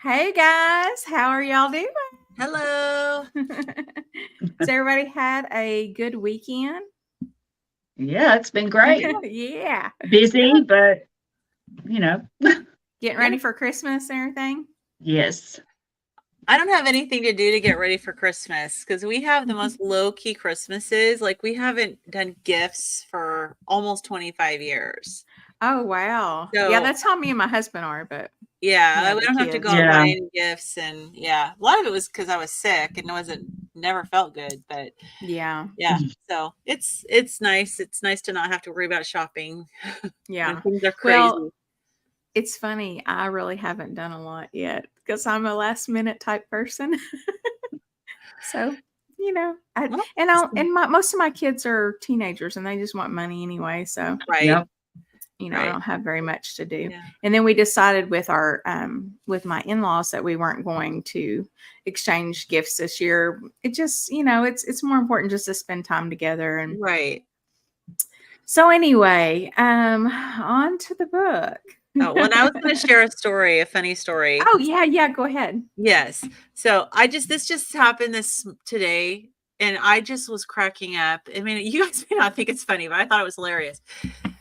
Hey guys, how are y'all doing? Hello. So everybody had a good weekend? Yeah, it's been great. Yeah. Busy, but you know, Getting Yeah. ready for Christmas and everything? yes. I don't have anything to do to get ready for Christmas because we have the most low-key Christmases. Like we haven't done gifts for almost 25 years. Oh wow. Yeah, So that's how me and my husband are, but yeah, we the don't have to go kids. out Yeah. buying gifts, and yeah, a lot of it was because I was sick and never felt good. But Yeah. yeah, so it's nice. It's nice to not have to worry about shopping when Yeah. things are Well, crazy. it's funny. I really haven't done a lot yet because I'm a last minute type person. So, I Well, and I and my most of my kids are teenagers and they just want money anyway, so right, Yep. I right, don't have very much to do. yeah, And then we decided with our with my in-laws that we weren't going to exchange gifts this year. It just, it's more important just to spend time together. And right. so anyway, on to the book. Oh, when I was going to share a story, a funny story. Oh yeah, yeah, go ahead. Yes. So this just happened this today, and I just was cracking up. I mean, you guys may not think it's funny, but I thought it was hilarious.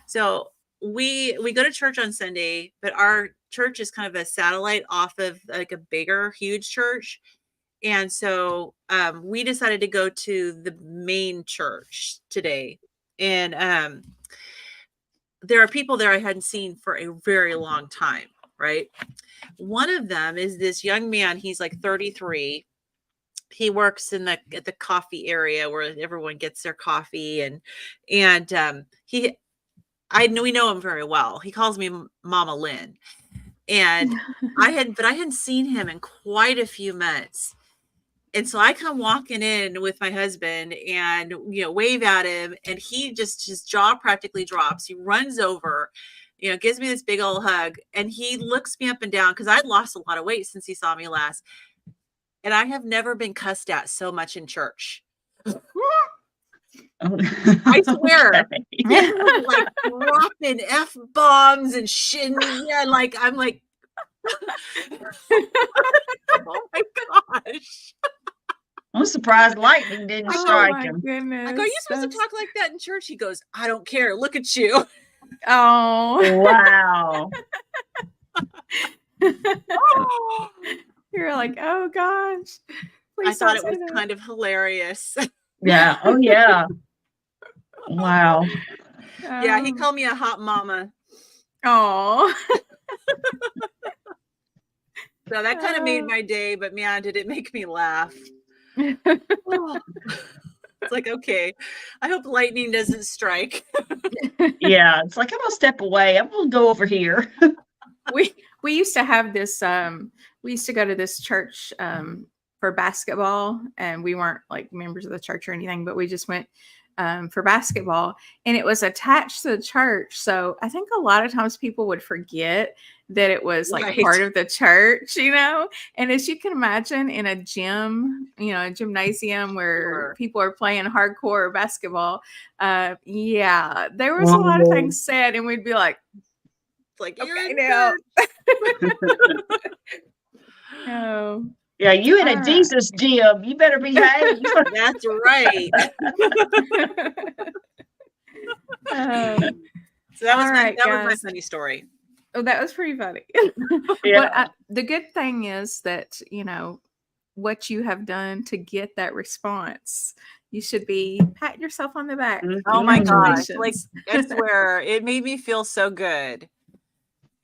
So we go to church on Sunday, but our church is kind of a satellite off of like a bigger, huge church. And so we decided to go to the main church today. And there are people there I hadn't seen for a very long time, right? One of them is this young man. He's like 33. He works in the at the coffee area where everyone gets their coffee, and he I know we know him very well. He calls me Mama Lynn. And I hadn't seen him in quite a few months. And so I come walking in with my husband and wave at him, and he just his jaw practically drops. He runs over, gives me this big old hug, and he looks me up and down because I'd lost a lot of weight since he saw me last. And I have never been cussed at so much in church. I swear. Okay. He was like dropping F bombs and shit. Yeah, like I'm like, oh my gosh. I'm surprised lightning didn't Oh strike my him. goodness. Like, are you supposed to talk like that in church? He goes, I don't care. Look at you. Oh. Wow. You're like, oh gosh. I Please thought don't it say was that. kind of hilarious. Yeah. Oh yeah. Wow. Yeah, he called me a hot mama. Oh. So that kind of made my day, but man, did it make me laugh. Oh. It's like, okay, I hope lightning doesn't strike. Yeah. It's like I'm gonna step away. I'm gonna go over here. we used to have this we used to go to this church for basketball, and we weren't like members of the church or anything, but we just went for basketball, and it was attached to the church. So I think a lot of times people would forget that it was like Right. part of the church, and as you can imagine, in a gym, a gymnasium where Sure. people are playing hardcore basketball, yeah, there was a lot of things said, and we'd be like, It's like, you're okay in now. church. Oh. Yeah, you in All a right. Jesus gym. You better behave. That's right. So that was all right, that was my guys. funny story. Oh, that was pretty funny. Yeah. But the good thing is that, what you have done to get that response, you should be patting yourself on the back. Oh my gosh. Congratulations. Like, I swear, it made me feel so good.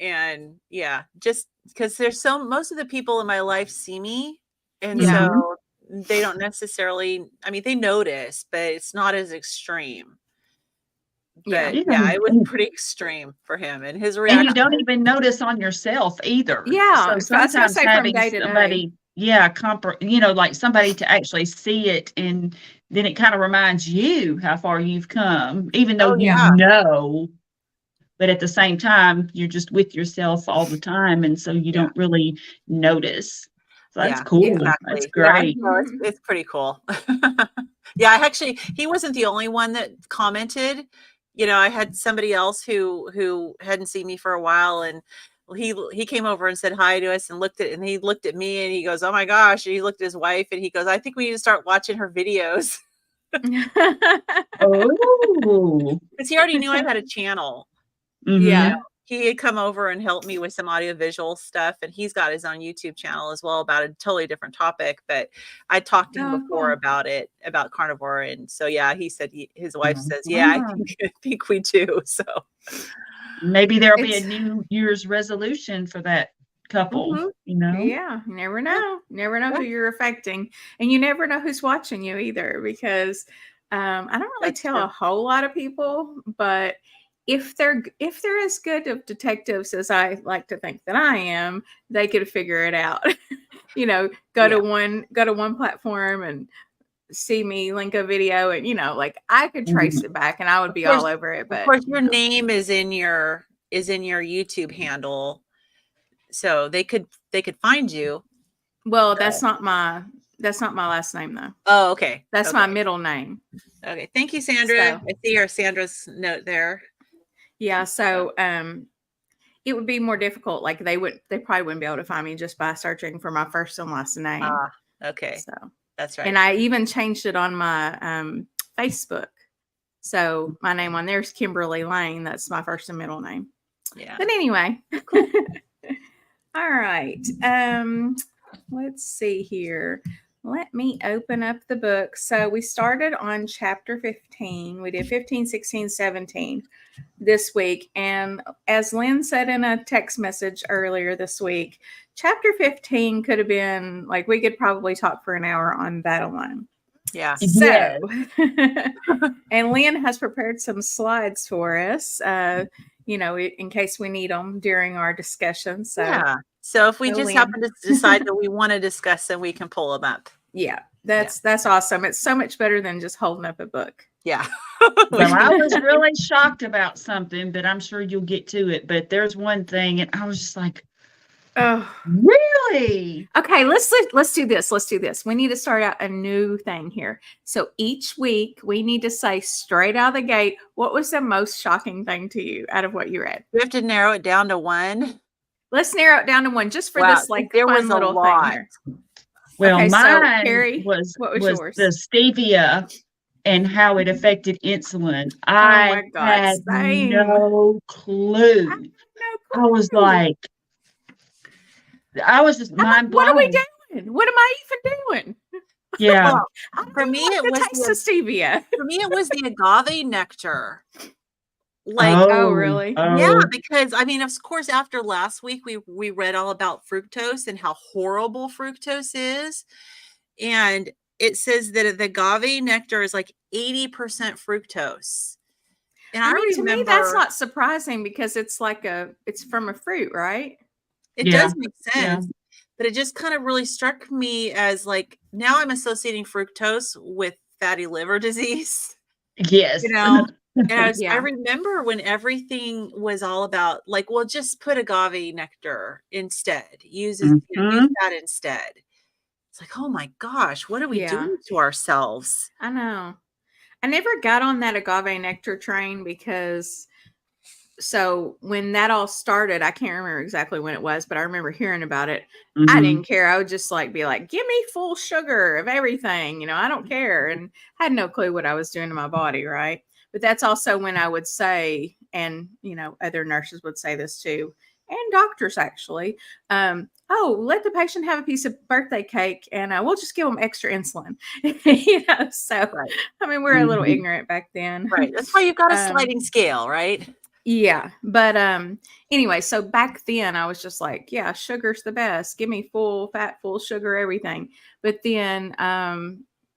And yeah, just because most of the people in my life see me. And Yeah. so they don't necessarily, I mean, they notice, but it's not as extreme. Yeah. But yeah, it was pretty extreme for him, and his And reaction. you don't even notice on yourself either. Yeah. So I was gonna sometimes say from having day to day. somebody, yeah, like somebody to actually see it, and then it kind of reminds you how far you've come, even though Oh you yeah, know, but at the same time, you're just with yourself all the time, and so you yeah, don't really notice. So that's yeah, cool. That's exactly. Yeah, great. no, it's pretty cool. Yeah, actually, he wasn't the only one that commented. I had somebody else who hadn't seen me for a while and he came over and said hi to us and he looked at me and he goes, "Oh my gosh." And he looked at his wife and he goes, "I think we need to start watching her videos." Oh. Because he already knew I had a channel. Yeah. He had come over and helped me with some audiovisual stuff, and he's got his own YouTube channel as well about a totally different topic. But I talked to him before about carnivore, and so yeah, he said his wife says, "Yeah, I think we do." So maybe there'll be a New Year's resolution for that couple. You know, yeah, you never know. Never know who you're affecting, and you never know who's watching you either. Because I don't really tell a whole lot of people, but if they're as good of detectives as I like to think that I am, they could figure it out. You know, go to one platform and see me link a video, and like I could trace it back and I would be all over it. But of course, your name is in your YouTube handle, so they could find you. Well, that's not my last name though. Oh, okay. That's my middle name. Okay. Thank you, Sandra. I see your Sandra's note there. Yeah. So it would be more difficult. Like they probably wouldn't be able to find me just by searching for my first and last name. Okay. So that's right. And I even changed it on my Facebook. So my name on there is Kimberly Lane. That's my first and middle name. Yeah. But anyway. Cool. All right. Let's see here. Let me open up the book. So we started on chapter 15. We did 15, 16, 17 this week. And as Lynn said in a text message earlier this week, chapter 15 could have been like, we could probably talk for an hour on that alone. Yeah. So, and Lynn has prepared some slides for us, in case we need them during our discussion. So, yeah. So if we just happen to decide that we want to discuss them, we can pull them up. Yeah, that's awesome. It's so much better than just holding up a book. Yeah. Well, I was really shocked about something, but I'm sure you'll get to it. But there's one thing, and I was just like, oh, really? Okay, let's do this. Let's do this. We need to start out a new thing here. So each week we need to say straight out of the gate, what was the most shocking thing to you out of what you read? We have to narrow it down to one. Let's narrow it down to one just for this there fun was a little lot. thing here. Well, okay, mine so, Carrie, was yours? The stevia and how it affected insulin. I had no clue. I was like, I was just mind blown. What are we doing? What am I even doing? Yeah. For me, it was the taste of stevia. For me, it was the agave nectar. Like, oh really? Yeah, because I mean, of course, after last week, we read all about fructose and how horrible fructose is, and it says that the agave nectar is like 80% fructose. And I mean, to me, that's not surprising because it's from a fruit, right? It does make sense, but it just kind of really struck me as like, now I'm associating fructose with fatty liver disease. Yes. And I remember when everything was all about like, well, just put agave nectar instead, use that instead. It's like, oh my gosh, what are we doing to ourselves? I know. I never got on that agave nectar train because when that all started, I can't remember exactly when it was, but I remember hearing about it. I didn't care. I would just be like, give me full sugar of everything. I don't care. And I had no clue what I was doing to my body. Right. But that's also when I would say, and, other nurses would say this too, and doctors actually, let the patient have a piece of birthday cake and we'll just give them extra insulin. So, right. I mean, we're a little ignorant back then. Right. That's why you've got a sliding scale, right? Yeah. But anyway, so back then I was just like, yeah, sugar's the best. Give me full fat, full sugar, everything. But then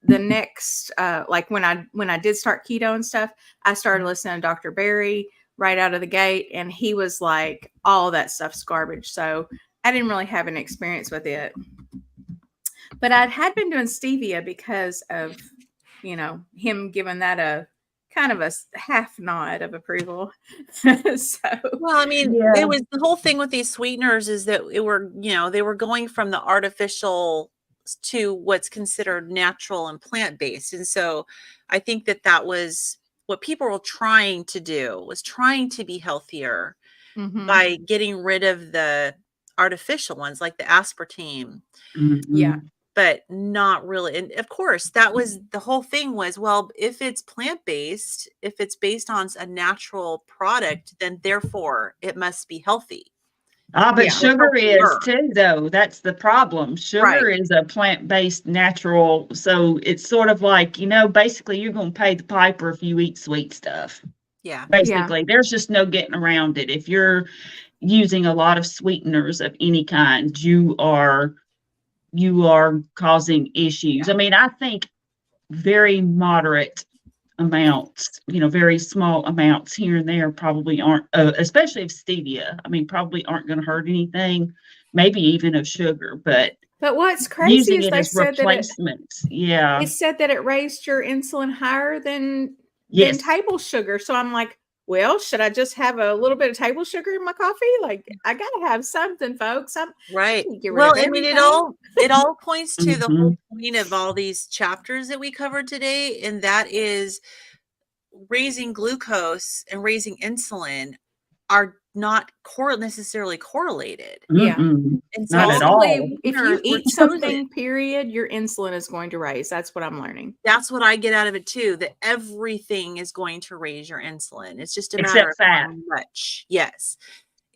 the next when I did start keto and stuff, I started listening to Dr. Berry right out of the gate, and he was like, all that stuff's garbage. So I didn't really have an experience with it. But I had been doing stevia because of, him giving that a kind of a half nod of approval. Well, I mean, it was the whole thing with these sweeteners is that they were going from the artificial to what's considered natural and plant-based. And so I think that was what people were trying to do, was trying to be healthier. by getting rid of the artificial ones like the aspartame. Yeah. But not really. And of course, that was the whole thing was, well, if it's plant-based, if it's based on a natural product, then therefore it must be healthy. But sugar is too, though. That's the problem. Sugar Right. is a plant-based natural. So it's sort of like, basically you're going to pay the piper if you eat sweet stuff. Yeah. Basically, there's just no getting around it. If you're using a lot of sweeteners of any kind, you are causing issues. I mean, I think very moderate amounts, very small amounts here and there probably aren't, especially of stevia. I mean, probably aren't going to hurt anything, maybe even of sugar, but what's crazy using is it they as said replacement. They said that it raised your insulin higher than Yes. table sugar. So I'm like, well, should I just have a little bit of table sugar in my coffee? Like, I got to have something, folks. Right. Well, I mean, it all points to the whole point of all these chapters that we covered today, and that is raising glucose and raising insulin are not necessarily correlated. Yeah. And so not at all. If you eat something, period, your insulin is going to raise. That's what I'm learning. That's what I get out of it too, that everything is going to raise your insulin. It's just a matter of how much. Yes.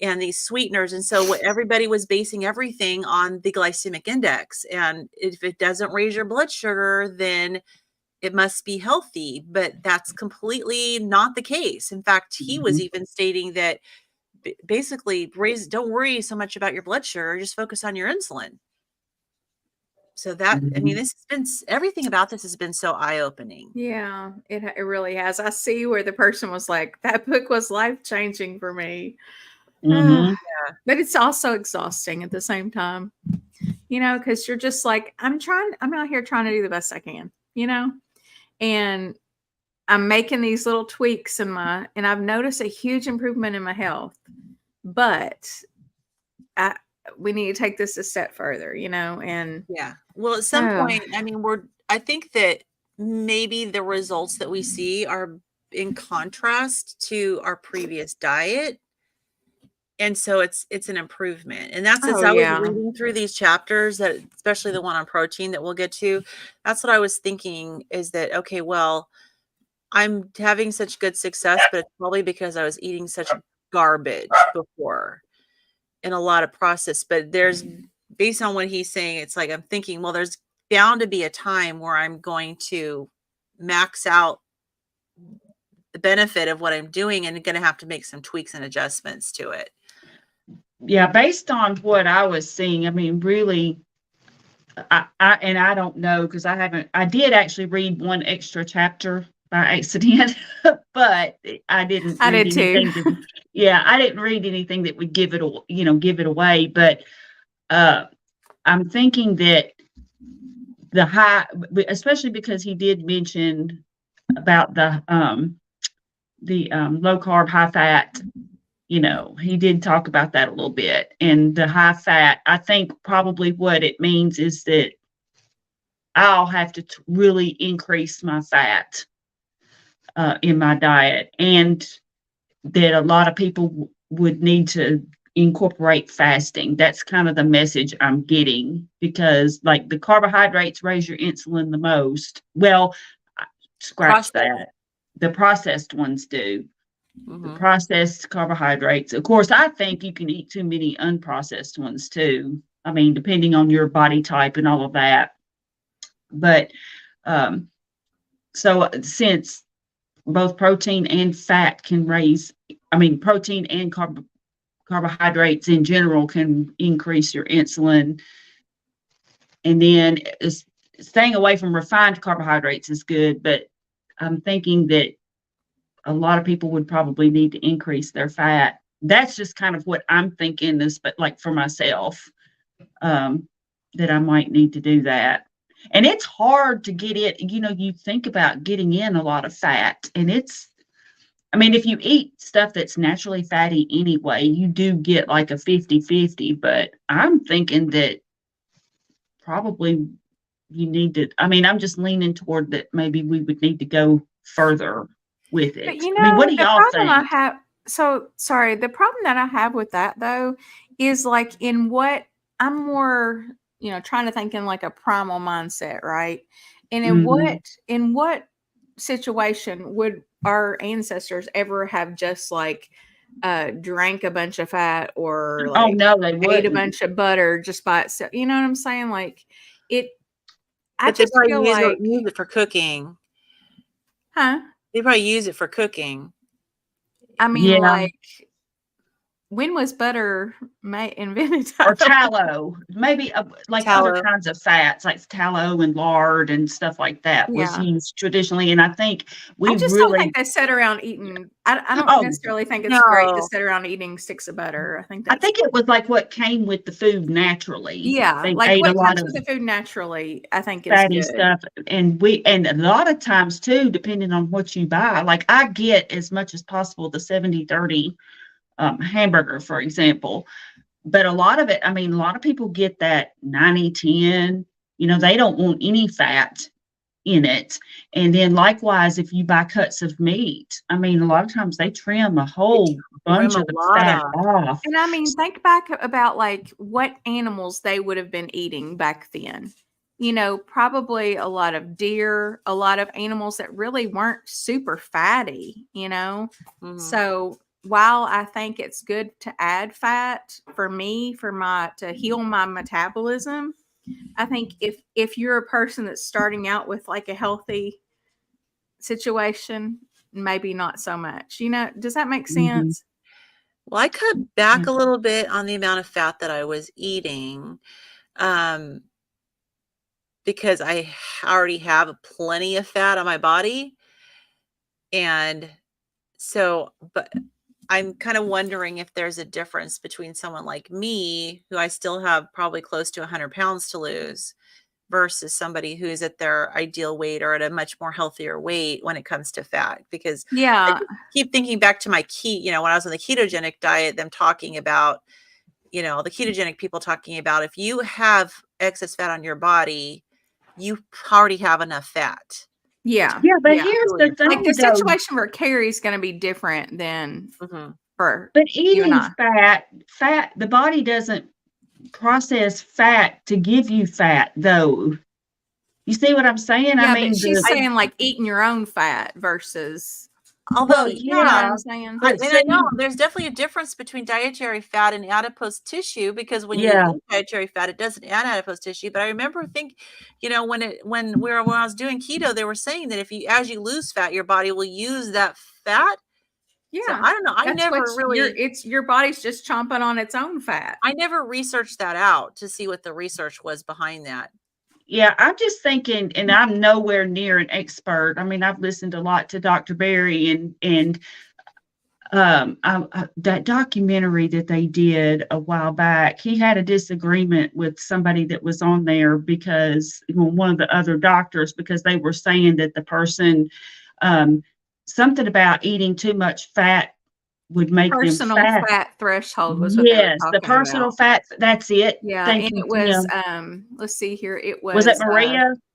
And these sweeteners. And so what everybody was basing everything on the glycemic index. And if it doesn't raise your blood sugar, then it must be healthy. But that's completely not the case. In fact, he was even stating that basically don't worry so much about your blood sugar, just focus on your insulin. So that, I mean, this has been, everything about this has been so eye-opening. Yeah, it really has. I see where the person was like, that book was life-changing for me. Yeah. But it's also exhausting at the same time, because you're just like, I'm out here trying to do the best I can, and I'm making these little tweaks and I've noticed a huge improvement in my health, but we need to take this a step further, and yeah. Well, at some point, I mean, I think that maybe the results that we see are in contrast to our previous diet. And so it's an improvement. And that's as I was reading through these chapters, that especially the one on protein that we'll get to, that's what I was thinking is that, okay, well, I'm having such good success, but it's probably because I was eating such garbage before and a lot of processed. But there's, based on what he's saying, it's like I'm thinking, well, there's bound to be a time where I'm going to max out the benefit of what I'm doing and going to have to make some tweaks and adjustments to it. Yeah, based on what I was seeing, I mean, really, I don't know, because I did actually read one extra chapter by accident, but I didn't. I did too. I didn't read anything that would give it away. But I'm thinking that the high, especially because he did mention about the low carb, high fat. He did talk about that a little bit. And the high fat, I think probably what it means is that I'll have to really increase my fat in my diet, and that a lot of people would need to incorporate fasting. That's kind of the message I'm getting, because like the carbohydrates raise your insulin the most. Well, scratch that. The processed ones do. The processed carbohydrates. Of course, I think you can eat too many unprocessed ones too. I mean, depending on your body type and all of that. But so since both protein and fat can protein and carbohydrates in general can increase your insulin. And then staying away from refined carbohydrates is good, but I'm thinking that a lot of people would probably need to increase their fat. That's just kind of what I'm thinking but like for myself, that I might need to do that. And it's hard to get it, you think about getting in a lot of fat, and if you eat stuff that's naturally fatty anyway, you do get like a 50-50, but I'm thinking that probably you need to, I'm just leaning toward that maybe we would need to go further with it. But what do y'all think? so sorry. The problem that I have with that though is like in what I'm more, trying to think in like a primal mindset, right? And Mhm. in what situation would our ancestors ever have just like drank a bunch of fat or Oh, like no, they ate a wouldn't. bunch of butter just by itself? You know what I'm saying? Like it I But they just probably feel like, use it for cooking. huh? They probably use it for cooking. I mean, Yeah. like, when was butter invented? Or tallow, maybe like other Tallow. kinds of fats, like tallow and lard and stuff like that was Yeah. used traditionally. And I think I we just don't really, think they sit around eating. I don't oh, necessarily think it's great to No. sit around eating sticks of butter. I think I that's, think it was like what came with the food naturally. yeah, They like ate a what lot comes of with the food naturally, I think is fatty good. stuff, and a lot of times too, depending on what you buy, like I get as much as possible the 70/30 hamburger, for example. But a lot of it, I mean, a lot of people get that 90/10. They don't want any fat in it. And then likewise, if you buy cuts of meat, I mean, a lot of times they trim a They whole trim bunch a of the lot fat off. off. And I mean, think back about like what animals they would have been eating back then. Probably a lot of deer, a lot of animals that really weren't super fatty. Mhm. So while I think it's good to add fat for me, to heal my metabolism, I think if you're a person that's starting out with like a healthy situation, maybe not so much. Does that make Mhm. sense? Well, I cut Yeah. back a little bit on the amount of fat that I was eating, um, because I already have plenty of fat on my body, and so but I'm kinda wondering if there's a difference between someone like me, who I still have probably close to 100 pounds to lose, versus somebody who's at their ideal weight or at a much more healthier weight when it comes to fat, because I Yeah. just keep thinking back to my when I was on the ketogenic diet, them talking about, the ketogenic people talking about if you have excess fat on your body, you already have enough fat to Yeah. Yeah, but Yeah. here's fuel the your Like the thing though. situation for Carrie is going to be different than Mhm. for But you and eating I. fat, the body doesn't process fat to give you fat, though. You see what I'm saying? I Yeah, but mean, she's the I saying like eating your own fat versus, although, well, you know what yeah, I'm yeah, saying? but I know see, there's definitely a difference between dietary fat and adipose tissue, because when you yeah, eat dietary fat, it doesn't add adipose tissue. But I remember when I was doing keto, they were saying that if you as you lose fat, your body will use that fat. So Yeah. I don't know. That's what your body's just chomping on its own fat. I never researched that out to see what the research was behind that. yeah. I'm just thinking, and I'm nowhere near an expert. I mean, I've listened a lot to Dr. Berry and that documentary that they did a while back. He had a disagreement with somebody that was on there because one of the other doctors, because they were saying that the person, um, something about eating too much fat would make them Personal fat. fat threshold was what they were Yes, the talking personal about. fat, that's it. Yeah, Thank and you, it was Tim. let's see here. It Was it was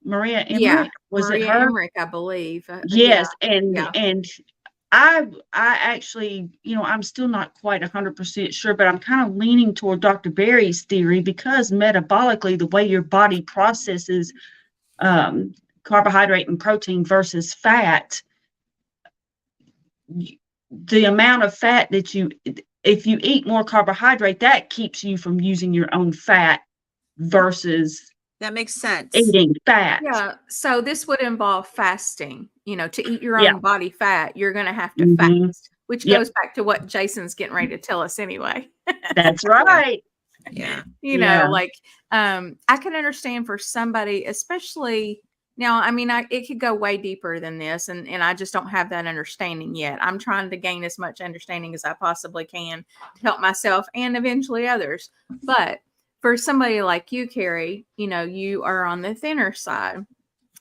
Maria yeah, Emmerich? Was it Maria her? Emmerich, I believe. Yeah. Yes, and Yeah. and I actually, I'm still not quite 100% sure, but I'm kind of leaning toward Dr. Berry's theory because metabolically, the way your body processes um, carbohydrate and protein versus fat, the amount of fat if you eat more carbohydrate, that keeps you from using your own fat versus That makes sense. eating fat. Yeah, so this would involve fasting. To eat your Yeah. own body fat, you're going to have to Hmm. fast, which Yep. goes back to what Jason's getting ready to tell us anyway. That's Yeah. right. Yeah. Yeah. Like I can understand for somebody, especially now, I mean, it could go way deeper than this, and I just don't have that understanding yet. I'm trying to gain as much understanding as I possibly can to help myself and eventually others. But for somebody like you, Carrie, you are on the thinner side.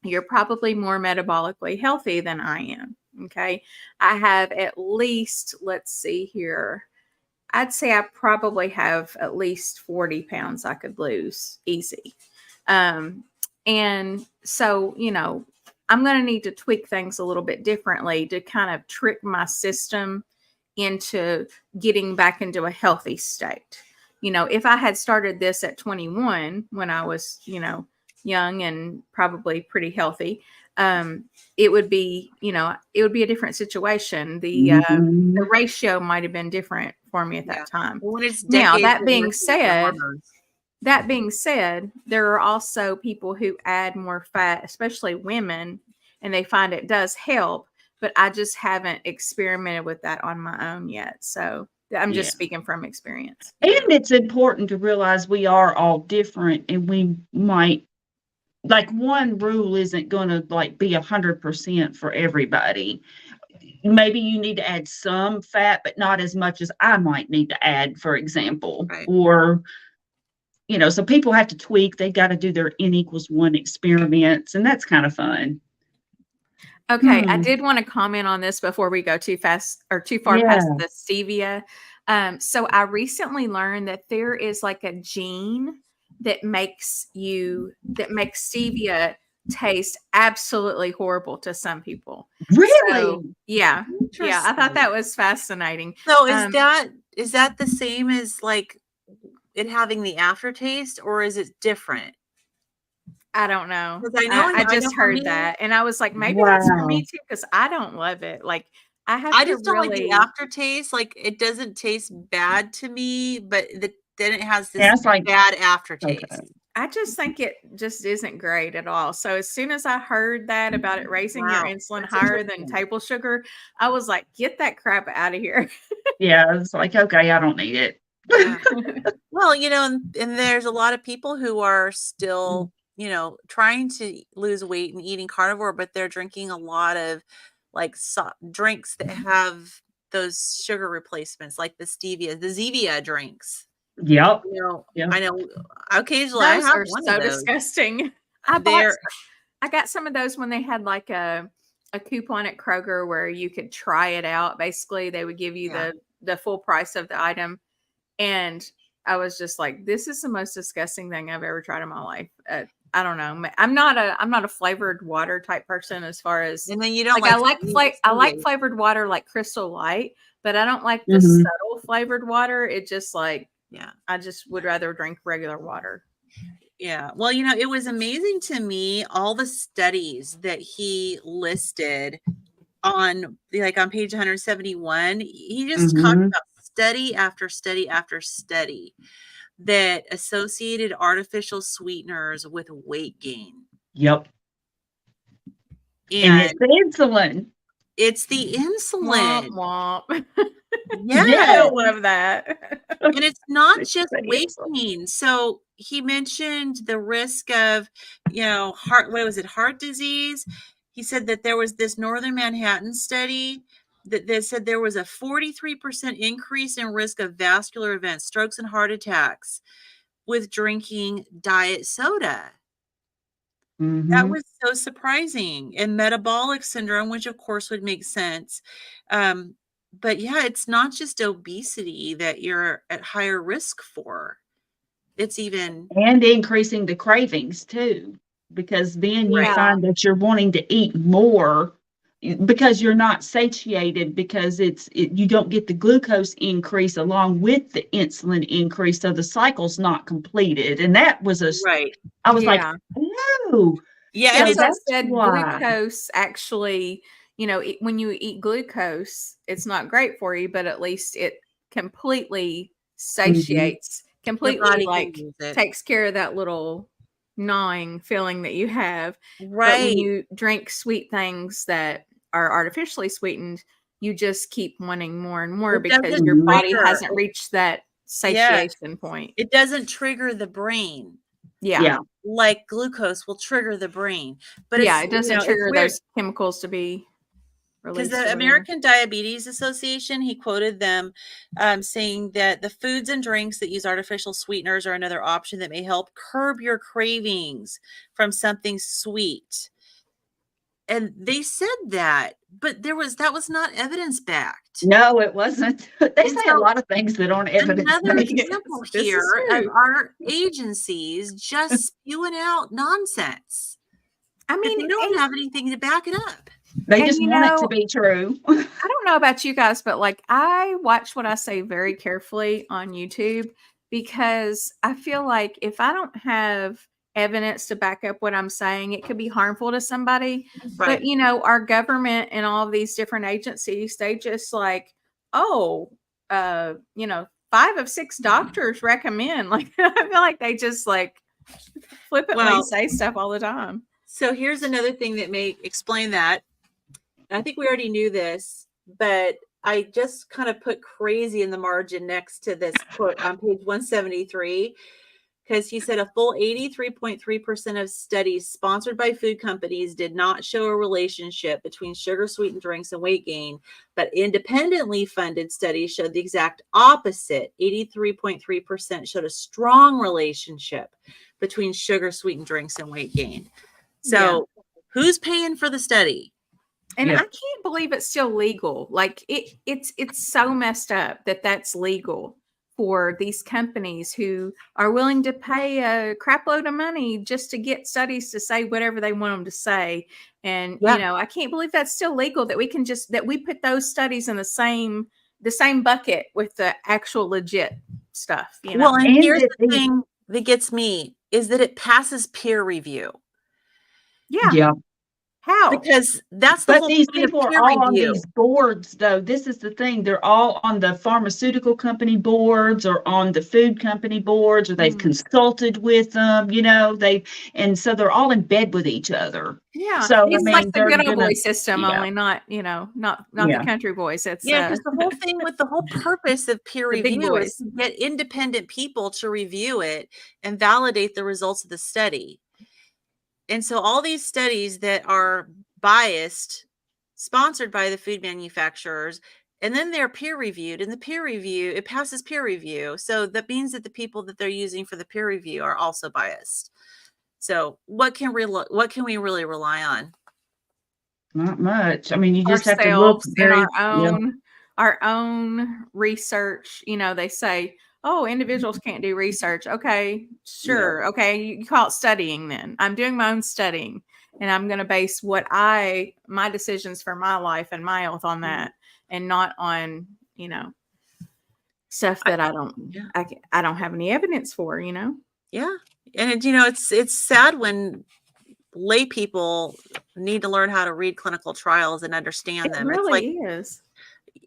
You're probably more metabolically healthy than I am. Okay. I have at least, let's see here, I'd say I probably have at least 40 pounds I could lose easy. Um, and so, I'm going to need to tweak things a little bit differently to kind of trick my system into getting back into a healthy state. If I had started this at 21 when I was, young and probably pretty healthy, it would be, it would be a different situation. The ratio might have been different for me at that time. Well, when it's Now, decades that of being messing with your said, hormones. there are also people who add more fat, especially women, and they find it does help, but I just haven't experimented with that on my own yet. So I'm just speaking from experience. And it's important to realize we are all different, and we might, like, one rule isn't going to like be 100% for everybody. Maybe you need to add some fat, but not as much as I might need to add, for example. Right. Or, so people have to tweak. They got to do their N=1 experiments, and that's kind of fun. Okay, I did want to comment on this before we go too fast or too far past the stevia. So I recently learned that there is like a gene that makes stevia taste absolutely horrible to some people. Really? So, yeah. I thought that was fascinating. So is that the same as like it having the aftertaste, or is it different? I don't know. 'Cause I know I I just know for heard me- that, and I was like, maybe that's for me Wow. too, because I don't love it. Like, I I just don't like the aftertaste. Like, it doesn't taste bad to me, but then it has this That's like, bad aftertaste. okay. I just think it just isn't great at all. So as soon as I heard that about it raising your Wow, insulin that's higher than interesting. table sugar, I was like, get that crap out of here. Yeah, it's like, okay, I don't need it. Yeah. Well, and there's a lot of people who are still, trying to lose weight and eating carnivore, but they're drinking a lot of like drinks that have those sugar replacements, like the stevia, the Zevia drinks. Yep. I know occasionally I Those have are one so of those. disgusting. I got some of those when they had like a coupon at Kroger where you could try it out. Basically, they would give you the full price of the item. And I was just like, this is the most disgusting thing I've ever tried in my life. I don't know. I'm not a flavored water type person as far as, and then you don't like I like flavored water like Crystal Light, but I don't like the subtle flavored water. It just like, I just would rather drink regular water. Yeah. Well, it was amazing to me, all the studies that he listed on page 171. He just talked about study after study after study that associated artificial sweeteners with weight gain. Yep. And it's insulin. It's the insulin. Womp, womp. Yeah. I love that. And it's not just weight gain. So he mentioned the risk of, heart disease. He said that there was this Northern Manhattan study that said there was a 43% increase in risk of vascular events, strokes and heart attacks with drinking diet soda. That was so surprising. And metabolic syndrome, which of course would make sense. But yeah, it's not just obesity that you're at higher risk for. It's even and increasing the cravings too, because then you find that you're wanting to eat more because you're not satiated, because you don't get the glucose increase along with the insulin increase, so the cycle's not completed. And that was I was like, no. Yeah, and as I said, glucose actually, when you eat glucose, it's not great for you, but at least it completely satiates, completely takes care of that little gnawing feeling that you have. Right. But when you drink sweet things that are artificially sweetened, you just keep wanting more and more because your body hasn't reached that satiation point. It doesn't trigger the brain. Yeah. Like glucose will trigger the brain. But it doesn't trigger those chemicals to be released. Because the American Diabetes Association, he quoted them saying that the foods and drinks that use artificial sweeteners are another option that may help curb your cravings from something sweet. And they said that, but that was not evidence-backed. No, it wasn't. They say a lot of things that aren't evidence-backed. Another example here of our agencies just spewing out nonsense. I mean, they don't have anything to back it up. They And just want it to be true. I don't know about you guys, but like I watch what I say very carefully on YouTube because I feel like if I don't have evidence to back up what I'm saying, it could be harmful to somebody. Right. But our government and all of these different agencies, they just like, oh, 5 of 6 doctors recommend. Like I feel like they just like flippantly say stuff all the time. So here's another thing that may explain that. I think we already knew this, but I just kind of put crazy in the margin next to this quote on page 173, because he said a full 83.3% of studies sponsored by food companies did not show a relationship between sugar sweetened drinks and weight gain, but independently funded studies showed the exact opposite. 83.3% showed a strong relationship between sugar sweetened drinks and weight gain. So who's paying for the study? And I can't believe it's still legal. Like it's so messed up that that's legal for these companies who are willing to pay a crap load of money just to get studies to say whatever they want them to say. And I can't believe that's still legal, that we can that we put those studies in the same bucket with the actual legit stuff. Well, and here's the thing that gets me is that it passes peer review. Yeah. How? Because that's the but whole these point people of are peer all review. on these boards, though. This is the thing. They're all on the pharmaceutical company boards or on the food company boards, or they've consulted with them, and so they're all in bed with each other. Yeah. So it's like the good old boy system, only not the country boys. It's because the whole thing with the whole purpose of peer review is to get independent people to review it and validate the results of the study. And so all these studies that are biased, sponsored by the food manufacturers, and then they're peer reviewed, and the peer review, it passes peer review. So that means that the people that they're using for the peer review are also biased. So what can we really rely on? Not much. I mean, you just have to look very our own research. They say, oh, individuals can't do research. Okay, sure. Yeah. Okay, you call it studying then. I'm doing my own studying, and I'm going to base my decisions for my life and my health on that, and not on stuff that I don't have any evidence for. Yeah, and it's sad when lay people need to learn how to read clinical trials and understand them. Really is.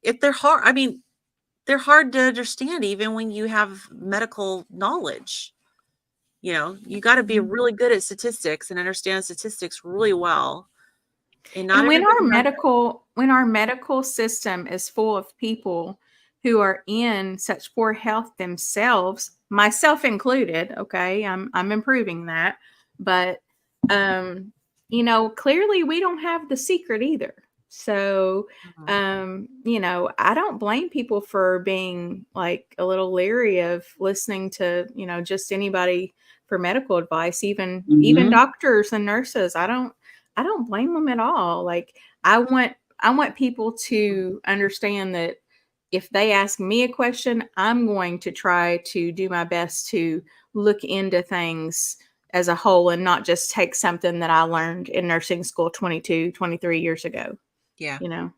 If they're hard, I mean, they're hard to understand even when you have medical knowledge. You got to be really good at statistics and understand statistics really well. And when our medical system is full of people who are in such poor health themselves, myself included, okay, I'm improving that, but clearly we don't have the secret either. So, I don't blame people for being like a little leery of listening to, just anybody for medical advice, even doctors and nurses. I don't blame them at all. Like I want people to understand that if they ask me a question, I'm going to try to do my best to look into things as a whole and not just take something that I learned in nursing school 22, 23 years ago. Yeah. And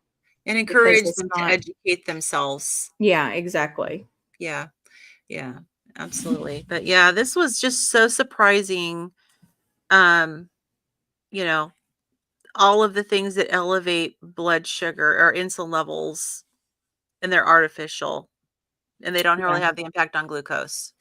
encourage them to educate themselves. Yeah, exactly. Yeah, absolutely. But yeah, this was just so surprising. All of the things that elevate blood sugar or insulin levels, and they're artificial, and they don't really have the impact on glucose.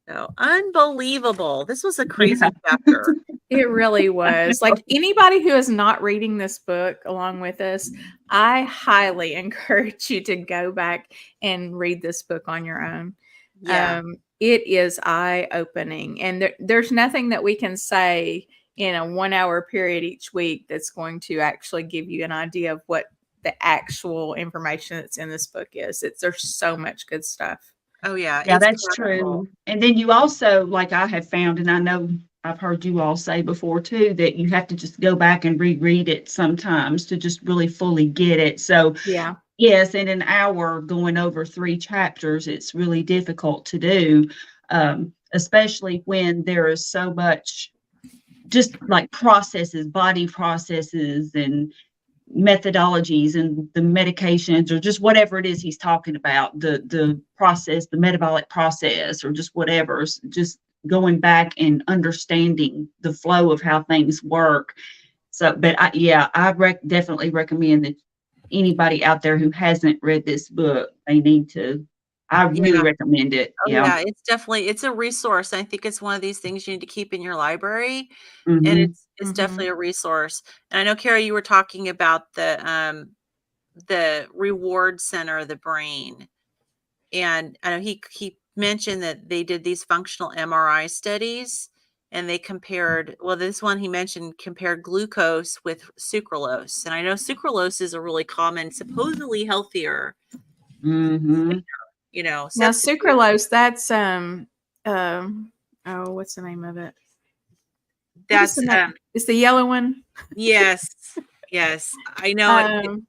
So unbelievable. This was a crazy chapter. It really was. Like anybody who is not reading this book along with us, I highly encourage you to go back and read this book on your own. Yeah. It is eye-opening, and there's nothing that we can say in a 1-hour period each week that's going to actually give you an idea of what the actual information that's in this book is. There's so much good stuff. Oh yeah. Yeah, that's true. And then you also, like I have found, and I know I've heard you all say before too, that you have to just go back and reread it sometimes to just really fully get it. So yeah. Yes, in an hour going over 3 chapters, it's really difficult to do, especially when there is so much just like processes, body processes and methodologies and the medications or just whatever it is he's talking about, the process, the metabolic process or just whatever, just going back and understanding the flow of how things work. So, but I definitely recommend that anybody out there who hasn't read this book, they need to. I really Yeah. recommend it. Oh, yeah, it's a resource. I think it's one of these things you need to keep in your library, and Mhm. it's definitely a resource. And I know, Kara, you were talking about the reward center of the brain, and I know he mentioned that they did these functional MRI studies, and they compared. Well, this one he mentioned compared glucose with sucralose, and I know sucralose is a really common, supposedly healthier, Mhm. Now substitute. sucralose, that's oh, what's the name of it? What is That's the name? It's the yellow one. yes, yes. I know it. Um,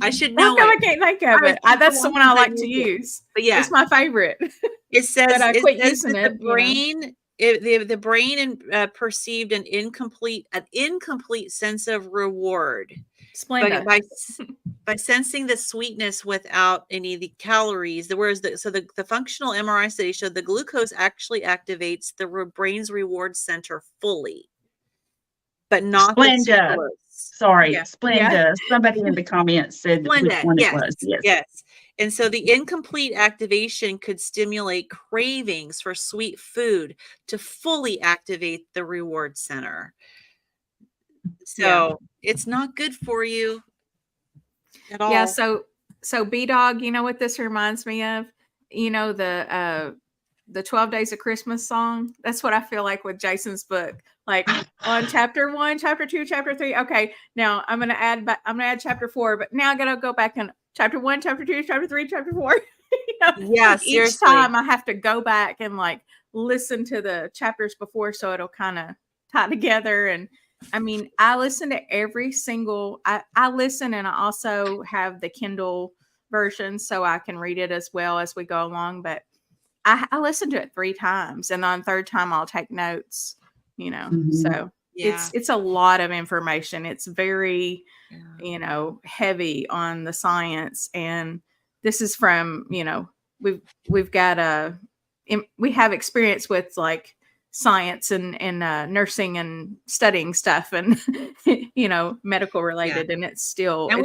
I should how know come it. I can't think I'm of trying it? to think how That's the long one I since I've like to used it. use. But yeah, It's my favorite, it but says I it quit says using that it. the brain perceived an incomplete sense of reward Splenda. by sensing the sweetness without any of the calories. Whereas the functional MRI study showed the glucose actually activates the brain's reward center fully, but not the Splenda. sucralose. Sorry, Yeah. Yeah. Splenda. Somebody in the comments said which Splenda, one it yes, was. Yes. yes. And so the incomplete activation could stimulate cravings for sweet food to fully activate the reward center. Yeah. So it's not good for you at Yeah. all. So B Dog, you know what this reminds me of? You know, the 12 Days of Christmas song. That's what I feel like with Jason's book. Like on chapter 1, chapter 2, chapter 3. Okay, now I'm gonna add chapter 4, but now I gotta go back and chapter 1, chapter 2, chapter 3, chapter 4. Yeah, Each seriously. time I have to go back and like listen to the chapters before so it'll kind of tie together. And I mean, I listen to every single I listen, and I also have the Kindle version so I can read it as well as we go along. But I listened to it 3 times, and on third time I'll take notes, Mhm. So Yeah. it's a lot of information. It's very, Yeah. heavy on the science. And this is from, we've got we have experience with like science and nursing and studying stuff and medical Yeah. related, and And we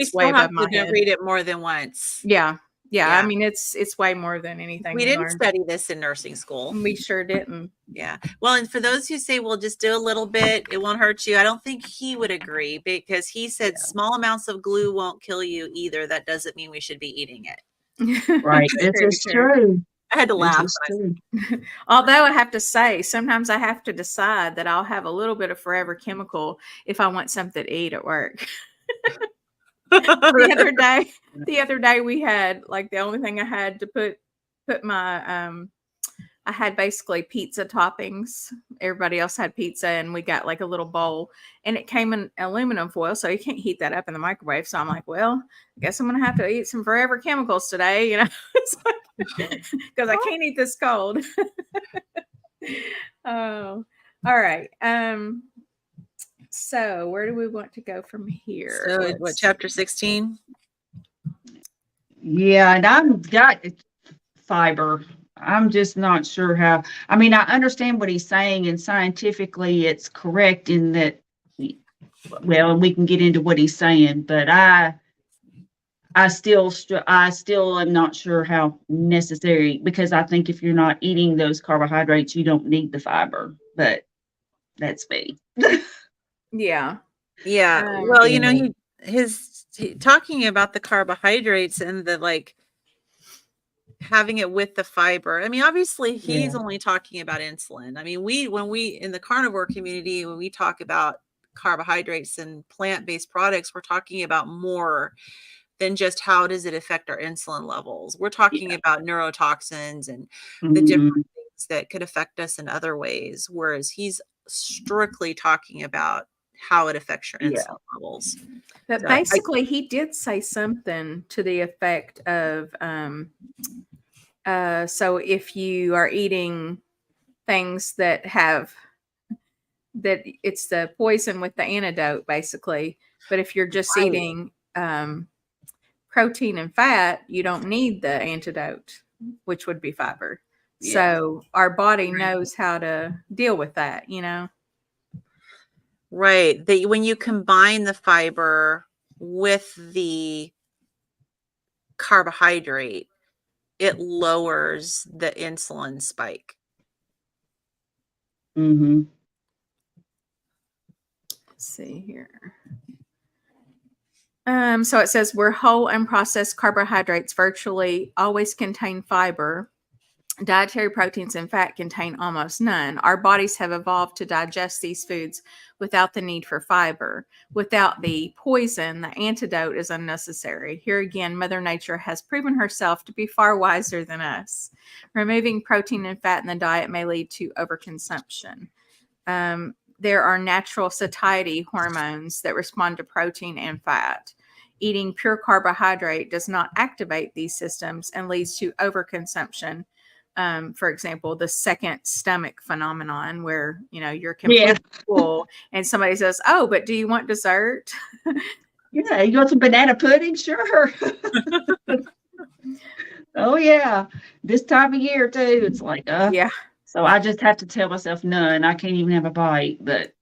it's way still have above my to head. read it more than once. Yeah. Yeah. I Yeah. mean, it's way more than anything We we didn't learned. study this in nursing school. We sure didn't. Yeah. Well, and for those who say, well, just do a little bit, it won't hurt you. I don't think he would agree because he said small amounts of glue won't kill you either. That doesn't mean we should be eating it. Right. This True, is true. true. I had to This laugh is when true. Although I have to say, sometimes I have to decide that I'll have a little bit of forever chemical if I want something to eat at work. the I other day, the other day we had like the only thing I had to put my I had basically pizza toppings. Everybody else had pizza, and we got like a little bowl, and it came in aluminum foil, so you can't heat that up in the microwave. So I'm like, well, I guess I'm gonna have to eat some forever chemicals today, because I can't eat this cold. Oh, all right. So where do we want to go from here? So what, chapter 16? Yeah, and I've got fiber. I'm just not sure how. I mean, I understand what he's saying, and scientifically, it's correct in that. Well, we can get into what he's saying, but I still am not sure how necessary, because I think if you're not eating those carbohydrates, you don't need the fiber. But that's me. Yeah. Yeah. Um, Well, Yeah. talking about the carbohydrates and the like having it with the fiber. I mean, obviously he's Yeah. only talking about insulin. I mean, when we in the carnivore community, when we talk about carbohydrates and plant-based products, we're talking about more than just how does it affect our insulin levels. We're talking Yeah. about neurotoxins and the different Mhm. things that could affect us in other ways, whereas he's strictly talking about how it affects your Yeah. insulin levels. but So basically, he did say something to the effect of, so if you are eating things that have that it's the poison with the antidote, basically. But if you're just Right. eating protein and fat, you don't need the antidote, which would be fiber. Yeah. So our body Right. knows how to deal with that, you know? Right. That when you combine the fiber with the carbohydrate, it lowers the insulin spike. Mm-hmm. Let's see here. So it says where whole unprocessed carbohydrates virtually always contain fiber, dietary proteins and fat contain almost none. Our bodies have evolved to digest these foods without the need for fiber. Without the poison, the antidote is unnecessary. Here again, Mother Nature has proven herself to be far wiser than us. Removing protein and fat in the diet may lead to overconsumption. There are natural satiety hormones that respond to protein and fat. Eating pure carbohydrate does not activate these systems and leads to overconsumption. For example, the second stomach phenomenon, where you're completely full and somebody says, "Oh, but do you want dessert?" Yeah, you want some banana pudding? Sure. Oh yeah, this time of year too. It's like, Yeah. So I just have to tell myself none. I can't even have a bite. But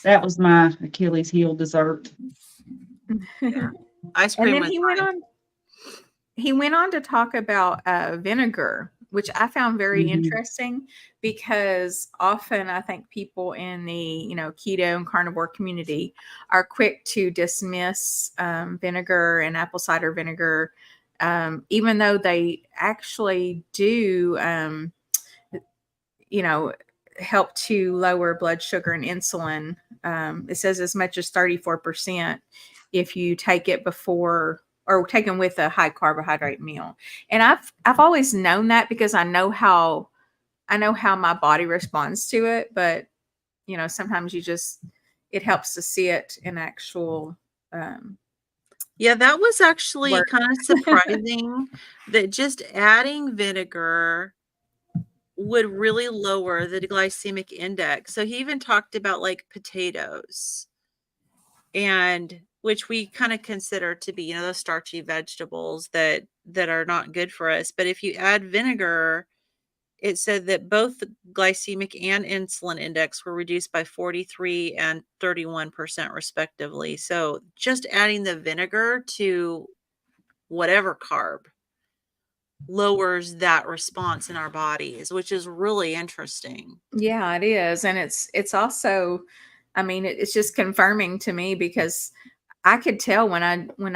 that was my Achilles heel dessert. Ice And cream then was he mine. went on to talk about vinegar, which I found very Mhm. interesting, because often I think people in the keto and carnivore community are quick to dismiss vinegar and apple cider vinegar, even though they actually do help to lower blood sugar and insulin. It says as much as 34% if you take it before or taken with a high carbohydrate meal. And I've always known that, because I know how my body responds to it, but sometimes it helps to see it in actual Yeah, that was actually work. kind of surprising that just adding vinegar would really lower the glycemic index. So he even talked about like potatoes, and which we kind of consider to be, those starchy vegetables that are not good for us. But if you add vinegar, it said that both the glycemic and insulin index were reduced by 43 and 31% respectively. So just adding the vinegar to whatever carb lowers that response in our bodies, which is really interesting. Yeah, it is. And it's also, I mean, it's just confirming to me, because I could tell when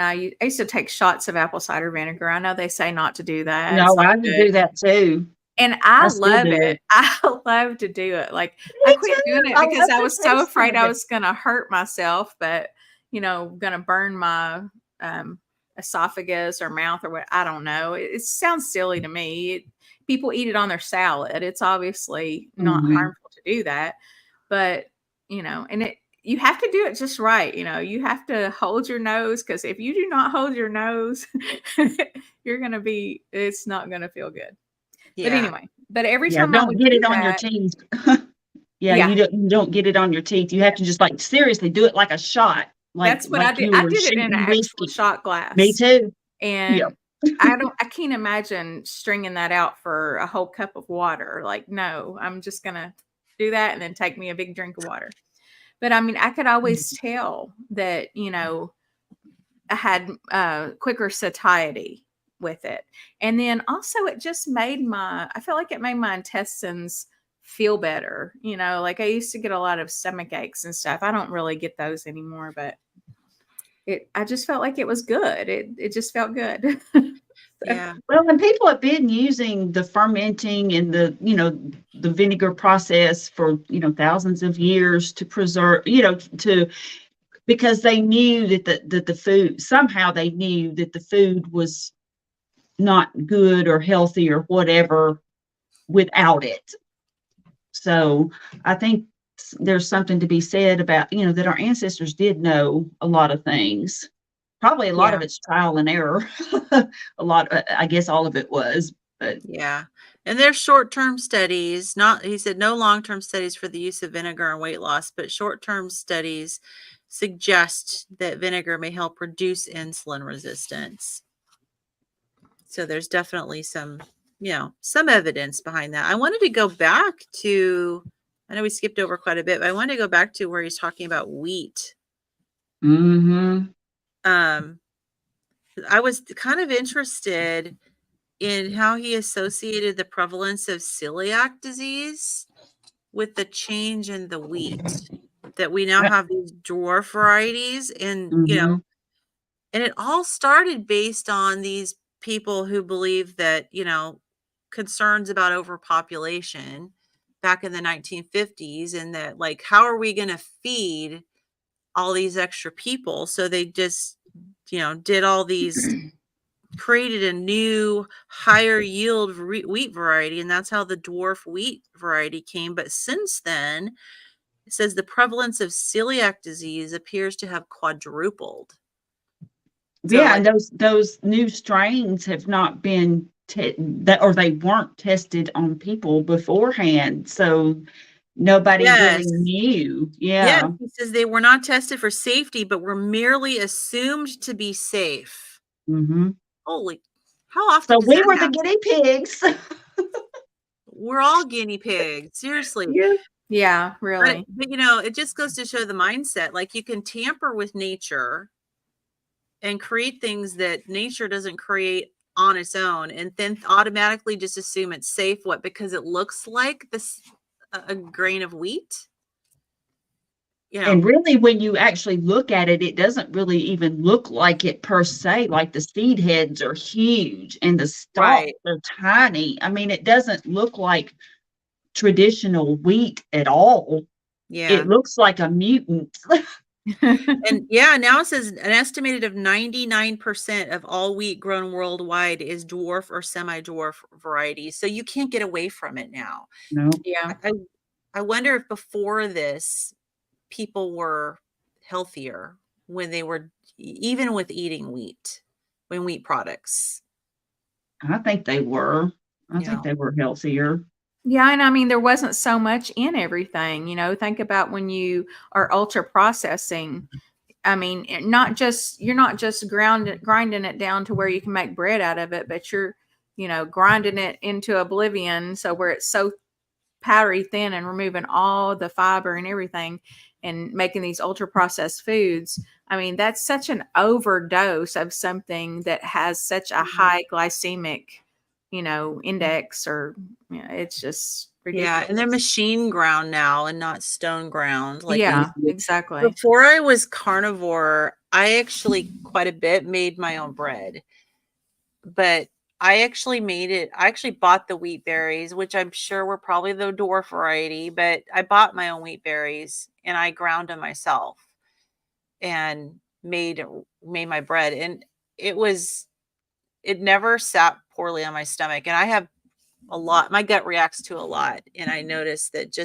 I used to take shots of apple cider vinegar. I know they say not to do that. It's No, not I would good. do that too. And I I still love do it. it. I love to do it. Like, I Me quit too. doing it I because love I the was so taste afraid of I it. was going to hurt myself, but, going to burn my esophagus or mouth or what. I don't know. It sounds silly to me. People eat it on their salad. It's obviously not Mhm. harmful to do that, but, and you have to do it just right. You have to hold your nose, because if you do not hold your nose, it's not going to feel good. But Yeah. anyway, every Yeah, time I don't would get do it on your that, teeth. Yeah, yeah, you don't get it on your teeth. You have to just like seriously do it like a shot, that's what I like did. you I were did it in an shooting actual whiskey. shot Me glass, too. Yeah. and I can't imagine stringing that out for a whole cup of water. Like, no, I'm just gonna do that and then take me a big drink of water. But I mean, I could always tell that, I had quicker satiety with it. And then also it just I felt like it made my intestines feel better. Like I used to get a lot of stomach aches and stuff. I don't really get those anymore, but I just felt like it was good. It just felt good. Yeah. Well, and people have been using the fermenting and the vinegar process for, thousands of years to preserve, because they knew that the food, somehow they knew that the food was not good or healthy or whatever without it. So I think there's something to be said about, that our ancestors did know a lot of things. Probably a lot Yeah. of it's trial and error. I guess all of it was, but Yeah. And there's short-term studies, he said no long-term studies for the use of vinegar and weight loss, but short-term studies suggest that vinegar may help reduce insulin resistance. So there's definitely some evidence behind that. I wanted to go back to, I know we skipped over quite a bit, but I wanted to go back to where he's talking about wheat. Mm-hmm. I was kind of interested in how he associated the prevalence of celiac disease with the change in the wheat, that we now have these dwarf varieties, and Mm-hmm. and it all started based on these people who believe that, concerns about overpopulation back in the 1950s, and that, like, how are we going to feed all these extra people? So they just, did all these, created a new higher yield wheat variety, and that's how the dwarf wheat variety came. But since then, it says the prevalence of celiac disease appears to have quadrupled. So, Yeah, like, and those new strains have not been or they weren't tested on people beforehand, so nobody really yes, knew. yes, Yeah. he says they were not tested for safety, but were merely assumed to be safe. Mm-hmm. Holy, how often So does we that were the happen? guinea pigs. We're all guinea pigs, seriously. Yeah. Yeah, But, really. it just goes to show the mindset. Like, you can tamper with nature and create things that nature doesn't create on its own, and then automatically just assume it's safe. What? Because it looks like a grain of wheat. And really, when you actually look at it, it doesn't really even look like it per se. Like the seed heads are huge and the stalks Right. are tiny. I mean, it doesn't look like traditional wheat at all. Yeah. It looks like a mutant. And now it says an estimated of 99% of all wheat grown worldwide is dwarf or semi-dwarf varieties. So you can't get away from it now. No. Yeah. I wonder if before this, people were healthier when they were, even with eating wheat products. I think they were. I You think know, they were healthier. Yeah, and I mean there wasn't so much in everything, think about when you are ultra processing. I mean, you're not just grinding it down to where you can make bread out of it, but you're, grinding it into oblivion, so where it's so powdery thin and removing all the fiber and everything and making these ultra processed foods. I mean, that's such an overdose of something that has such a high glycemic, index, or it's just yeah, and they're ridiculous. machine ground now and not stone ground. Like, Yeah, Mhm. exactly. before I was carnivore, I actually quite a bit made my own bread. But I actually bought the wheat berries, which I'm sure were probably the dwarf variety, but I bought my own wheat berries and I ground them myself and made my bread. And it never sat poorly on my stomach. And I have my gut reacts to a lot. And I noticed that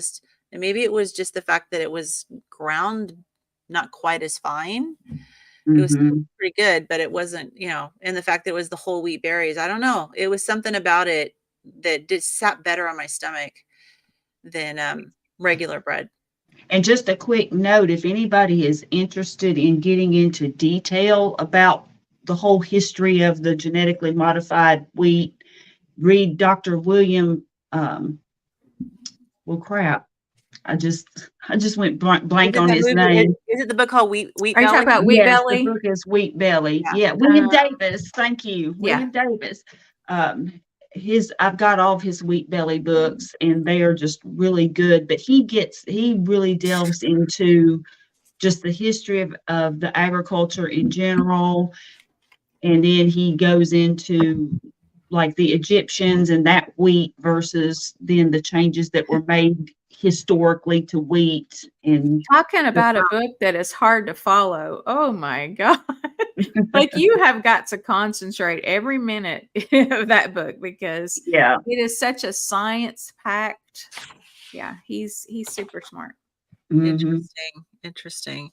and maybe it was just the fact that it was ground not quite as fine. It was still Mhm. pretty good, but it wasn't, and the fact that it was the whole wheat berries. I don't know. It was something about it that just sat better on my stomach than regular bread. And just a quick note, if anybody is interested in getting into detail about the whole history of the genetically modified wheat, read Dr. William, well, crap. I just went Is blank it on that his movie? name. Is it the book called Wheat Are you talking Belly? about Wheat Yes, the Belly? book is Wheat Belly. Yeah. Yeah, William Davis. Thank you, Yeah. William Davis. Um, I've got all of his Wheat Belly books, and they are just really good. But he really delves into just the history of the agriculture in general, and then he goes into like the Egyptians and that wheat versus then the changes that were made historically to wheat and Talking the about a book that is hard to follow. Oh my God. Like, you have got to concentrate every minute of that book because yeah. it is such a science packed. Yeah, he's super smart. Hmm. Interesting.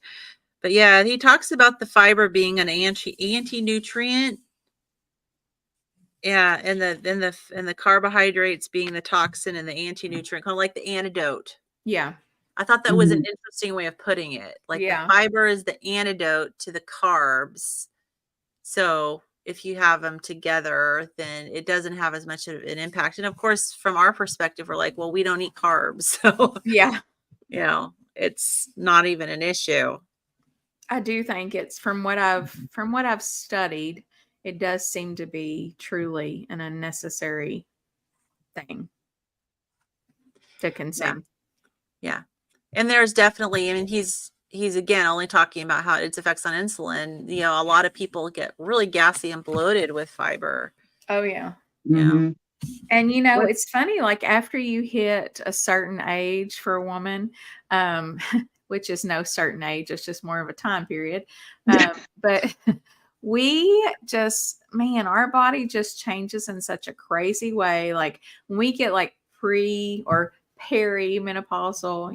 But yeah, he talks about the fiber being an anti-nutrient, Yeah, and the carbohydrates being the toxin and the anti-nutrient, kind of like the antidote. Yeah. I thought that was an Mhm. interesting way of putting it. Like the Yeah. fiber is the antidote to the carbs. So if you have them together, then it doesn't have as much of an impact. And of course, from our perspective, we're like, well, we don't eat carbs. So, Yeah. it's not even an issue. I do think it's from what I've studied, it does seem to be truly an unnecessary thing to Yeah. consume. Yeah. And there's definitely, I mean, he's again only talking about how its effects on insulin. A lot of people get really gassy and bloated with fiber. Oh yeah. Yeah. Mhm. And What- it's funny, like after you hit a certain age for a woman, um, which is no certain age, it's just more of a time period. But we just, man, our body just changes in such a crazy way. Like when we get like pre or perimenopausal,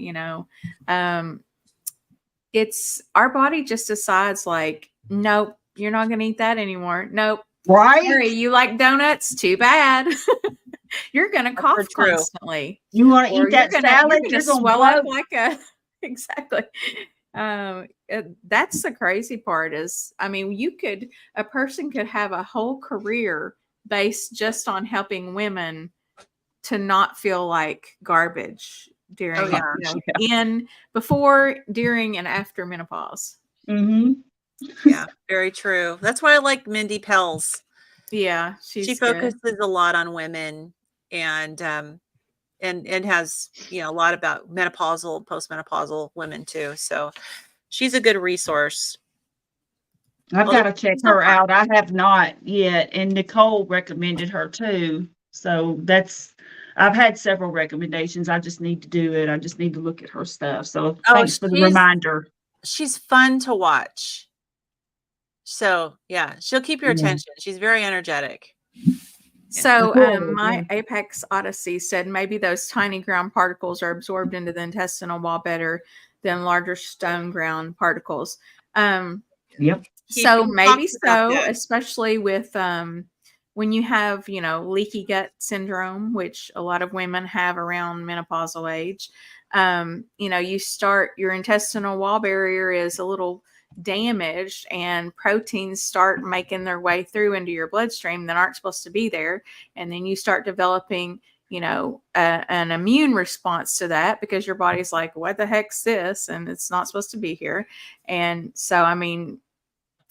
it's our body just decides like, nope, you're not going to eat that anymore. Nope. Right? Sorry, you like donuts? Too bad. You're going to That's so cough true. constantly, You want to or eat that salad? you're You're going to going to swell up bloat. like a exactly. That's the crazy part is, I mean, a person could have a whole career based just on helping women to not feel like garbage during, Oh yeah. before, during, and after menopause. Mm-hmm. Yeah. Very true. That's why I like Mindy Pell's. Yeah, She she's good. focuses a lot on women and has a lot about menopausal, postmenopausal women too. So she's a good resource. I've Although got to check she's not her hard. out. I have not yet, and Nicole recommended her too. So I've had several recommendations. I just need to do it. I just need to look at her stuff. So Oh, thanks for the reminder. she's fun to watch. So yeah, she'll keep your Yeah. attention. She's very energetic. So, Cool. my Apex Odyssey said maybe those tiny ground particles are absorbed into the intestinal wall better than larger stone ground particles. Yep. So He maybe talks about so, that. especially with when you have, leaky gut syndrome, which a lot of women have around menopausal age. Your intestinal wall barrier is a little damaged and proteins start making their way through into your bloodstream that aren't supposed to be there. And then you start developing, an immune response to that because your body's like, what the heck's this? And it's not supposed to be here. And so, I mean,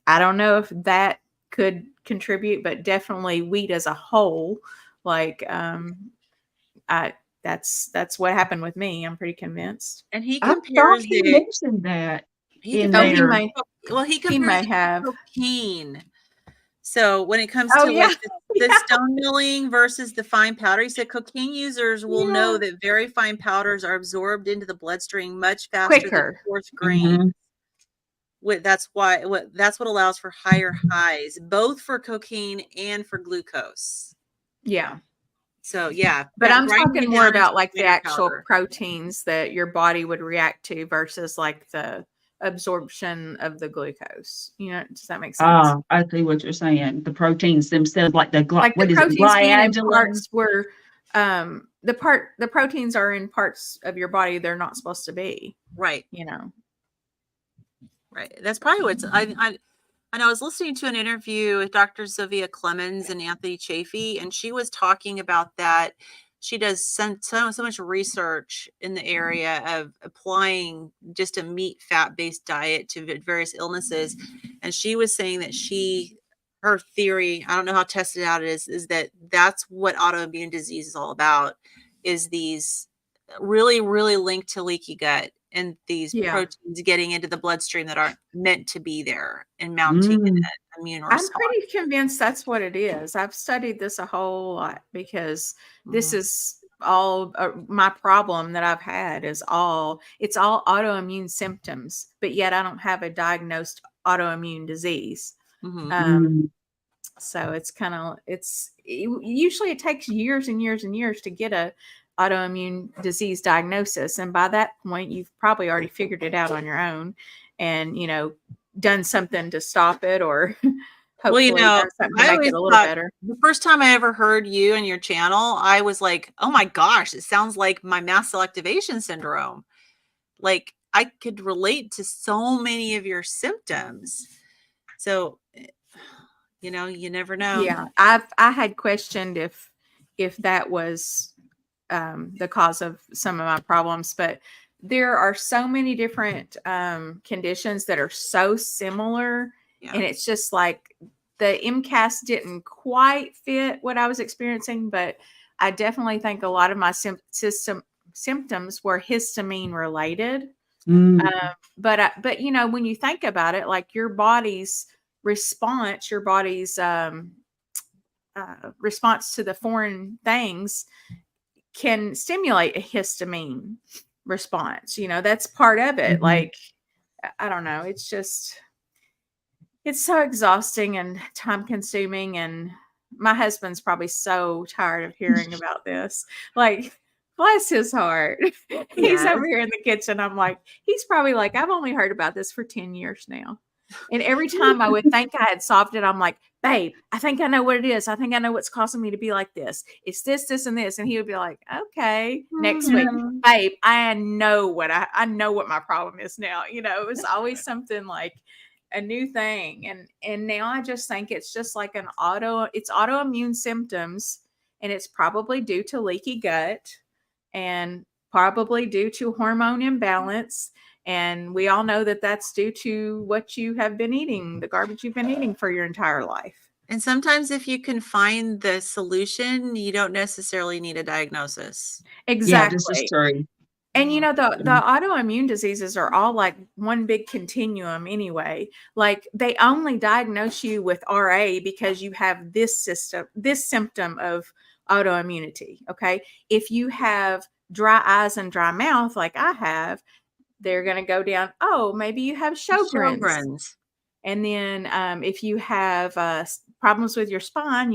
I don't know if that could contribute, but definitely wheat as a whole, like I that's what happened with me. I'm pretty convinced. And he I thought compares he it. mentioned that He in Oh, he there. may he he compares may it have. to cocaine. So when it comes Oh to yeah. like the Yeah. stone milling versus the fine powder, he said cocaine users will know Yeah. that very fine powders are absorbed into the bloodstream much faster than Quicker. coarse grain. Mhm. That's what allows for higher highs, both for cocaine and for glucose. Yeah. So yeah, But I'm grinding talking it more down into about like the finer actual powder. proteins that your body would react to versus like the absorption of the glucose. Does that make sense? Ah, I see what you're saying. The proteins themselves, like Like the what is it, proteins being in gliadulin? parts where the proteins are in parts of your body they're not supposed to be, Right. you know. Right. That's probably what's I was listening to an interview with Dr. Sylvia Clemens and Anthony Chafee, and she was talking about that. She does so much research in the area of applying just a meat fat based diet to various illnesses. And she was saying that her theory, I don't know how tested out it is that that's what autoimmune disease is all about, is these really, really linked to leaky gut and these Yeah. proteins getting into the bloodstream that aren't meant to be there and mounting an immune I'm response. pretty convinced that's what it is. I've studied this a whole lot because this is all my problem that I've had it's all autoimmune symptoms, but yet I don't have a diagnosed autoimmune disease. So usually it takes years and years and years to get a autoimmune disease diagnosis. And by that point, you've probably already figured it out on your own and, done something to stop it or Well, hopefully does something to I make always it a little thought better. the first time I ever heard you and your channel, I was like, oh my gosh, it sounds like my mast cell activation syndrome. Like I could relate to so many of your symptoms. So, you never know. Yeah, I had questioned if that was the cause of some of my problems, but there are so many different conditions that are so similar, Yeah. and it's just like the MCAS didn't quite fit what I was experiencing, but I definitely think a lot of my symptoms were histamine related. Mm. But when you think about it, like your body's response, your body's response to the foreign things can stimulate a histamine response. That's part of it. Mhm. Like, I don't know. It's so exhausting and time consuming. And my husband's probably so tired of hearing about this. Like, bless his heart. He's Yes. over here in the kitchen. I'm like, he's probably like, I've only heard about this for 10 years now. And every time I would think I had solved it, I'm like, babe, I think I know what it is. I think I know what's causing me to be like this. It's this, this, and this. And he would be like, okay, next week, babe, I know what my problem is now. It was always something like a new thing. And now I just think it's just like it's autoimmune symptoms, and it's probably due to leaky gut and probably due to hormone imbalance. And we all know that that's due to what you have been eating, the garbage you've been eating for your entire life. And sometimes if you can find the solution, you don't necessarily need a diagnosis. Yeah, this is Exactly. true. And the autoimmune diseases are all like one big continuum anyway. Like they only diagnose you with RA because you have this symptom of autoimmunity. Okay. If you have dry eyes and dry mouth, like I have, they're going to go down. Oh, maybe you have Sjogren's. And then if you have problems with your spine,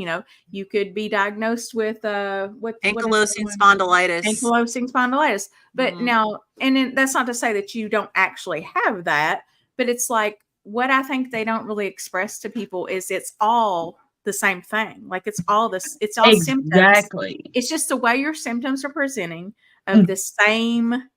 you could be diagnosed with ankylosing spondylitis. Ankylosing spondylitis. But now, and then that's not to say that you don't actually have that, but it's like what I think they don't really express to people is it's all the same thing. Like it's all symptoms. Exactly. It's just the way your symptoms are presenting of the same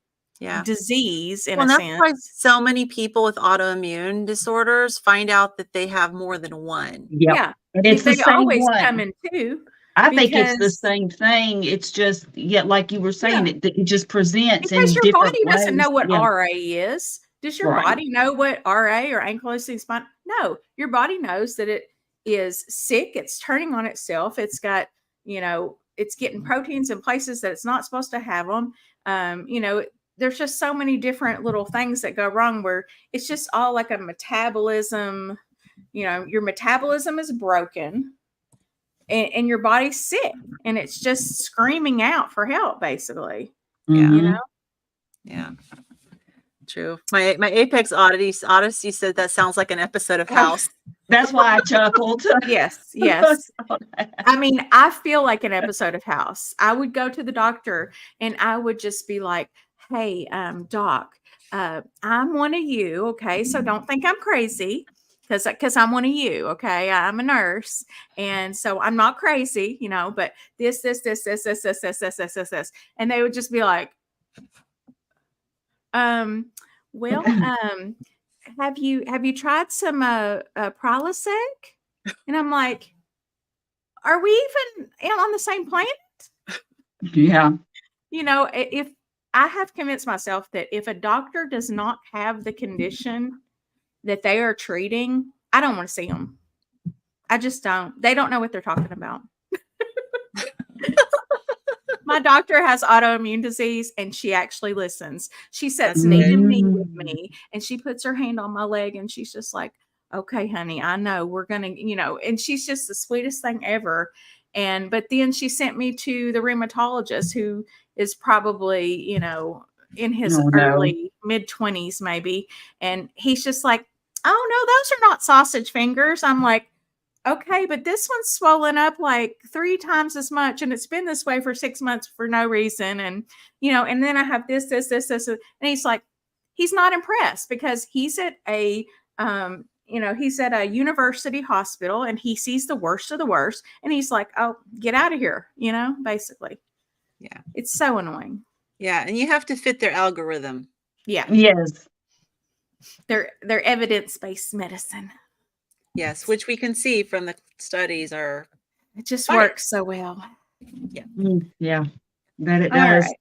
disease in a that's sense. why so many people with autoimmune disorders find out that they have more than one. Yep. Yeah. And it's the they same always one. come in two. I think it's the same thing. It's just, like you were saying, it just presents because in your different body doesn't ways. know what RA is. Does your body know what RA or ankylosing spine? No, your body knows that it is sick. It's turning on itself. It's got, it's getting proteins in places that it's not supposed to have them. There's just so many different little things that go wrong where it's just all like a metabolism. Your metabolism is broken. And your body's sick, and it's just screaming out for help, basically. Mm-hmm. Yeah. True. My Apex Odyssey said that sounds like an episode of House. That's why I chuckled. Yes. I mean, I feel like an episode of House. I would go to the doctor and I would just be like, hey, doc, I'm one of you. Okay. So don't think I'm crazy. Because I'm one of you, okay? I'm a nurse, and so I'm not crazy, but this, and they would just be like, well, have you tried some Prilosec? And I'm like, are we even on the same planet? Yeah. If I have convinced myself that if a doctor does not have the condition that they are treating, I don't want to see them. I just don't. They don't know what they're talking about. My doctor has autoimmune disease, and she actually listens. She sits knee to knee with me, and she puts her hand on my leg, and she's just like, okay, honey, I know we're going to, and she's just the sweetest thing ever. But then she sent me to the rheumatologist, who is probably, in his early mid-20s maybe. And he's just like, oh no, those are not sausage fingers. I'm like, okay, but this one's swollen up like 3 times as much, and it's been this way for 6 months for no reason. And, and then I have this. And he's like, he's not impressed because he's at a he's at a university hospital and he sees the worst of the worst. And he's like, oh, get out of here, basically. Yeah. It's so annoying. Yeah. And you have to fit their algorithm. Yeah. Yes. They're evidence-based medicine. Yes. Which we can see from the studies are. It just works so well. Yeah. Yeah. That it All does. right.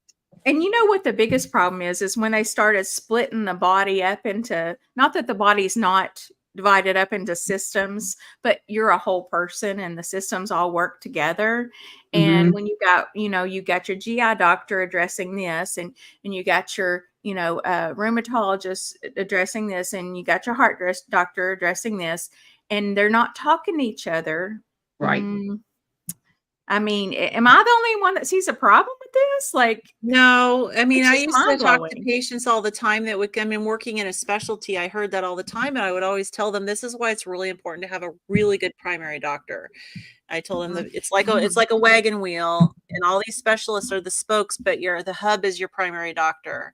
And you know what the biggest problem is when they started splitting the body up into, not that the body's not divided up into systems, but you're a whole person and the systems all work together. And when you got, you got your GI doctor addressing this, and you got your, rheumatologist addressing this, and you got your heart doctor addressing this, and they're not talking to each other. Right. I mean, am I the only one that sees a problem with this? Like, no, I mean, I just used to talk to mind-blowing. patients all the time that would, working in a specialty, I heard that all the time. And I would always tell them, this is why it's really important to have a really good primary doctor. I told them that it's like a wagon wheel, and all these specialists are the spokes, but the hub is your primary doctor.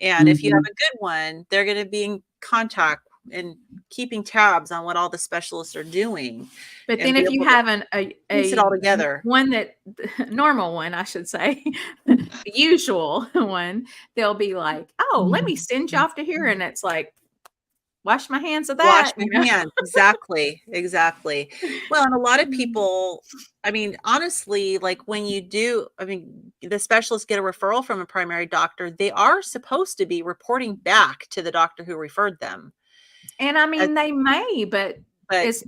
And if you have a good one, they're going to be in contact and keeping tabs on what all the specialists are doing. But then if you have a piece it all together, one that normal one, I should say, usual one, they'll be like, oh, let me send you off to here. And it's like, wash my hands of that. Wash my hands. Exactly. Exactly. Well, and a lot of people, I mean, honestly, like when you do, the specialists get a referral from a primary doctor, they are supposed to be reporting back to the doctor who referred them. And I mean, they may, but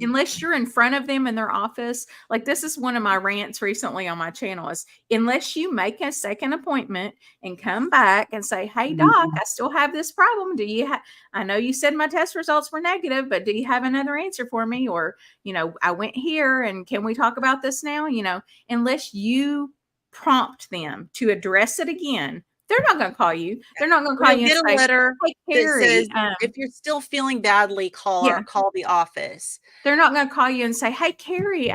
unless you're in front of them in their office, like this is one of my rants recently on my channel, is unless you make a second appointment and come back and say, hey, doc, I still have this problem. Do you I know you said my test results were negative, but do you have another answer for me? Or, I went here and can we talk about this now? Unless you prompt them to address it again, they're not going to call you. They're not going to call you and say, letter hey, Carrie, that says, if you're still feeling badly, call the office. They're not going to call you and say, hey, Carrie,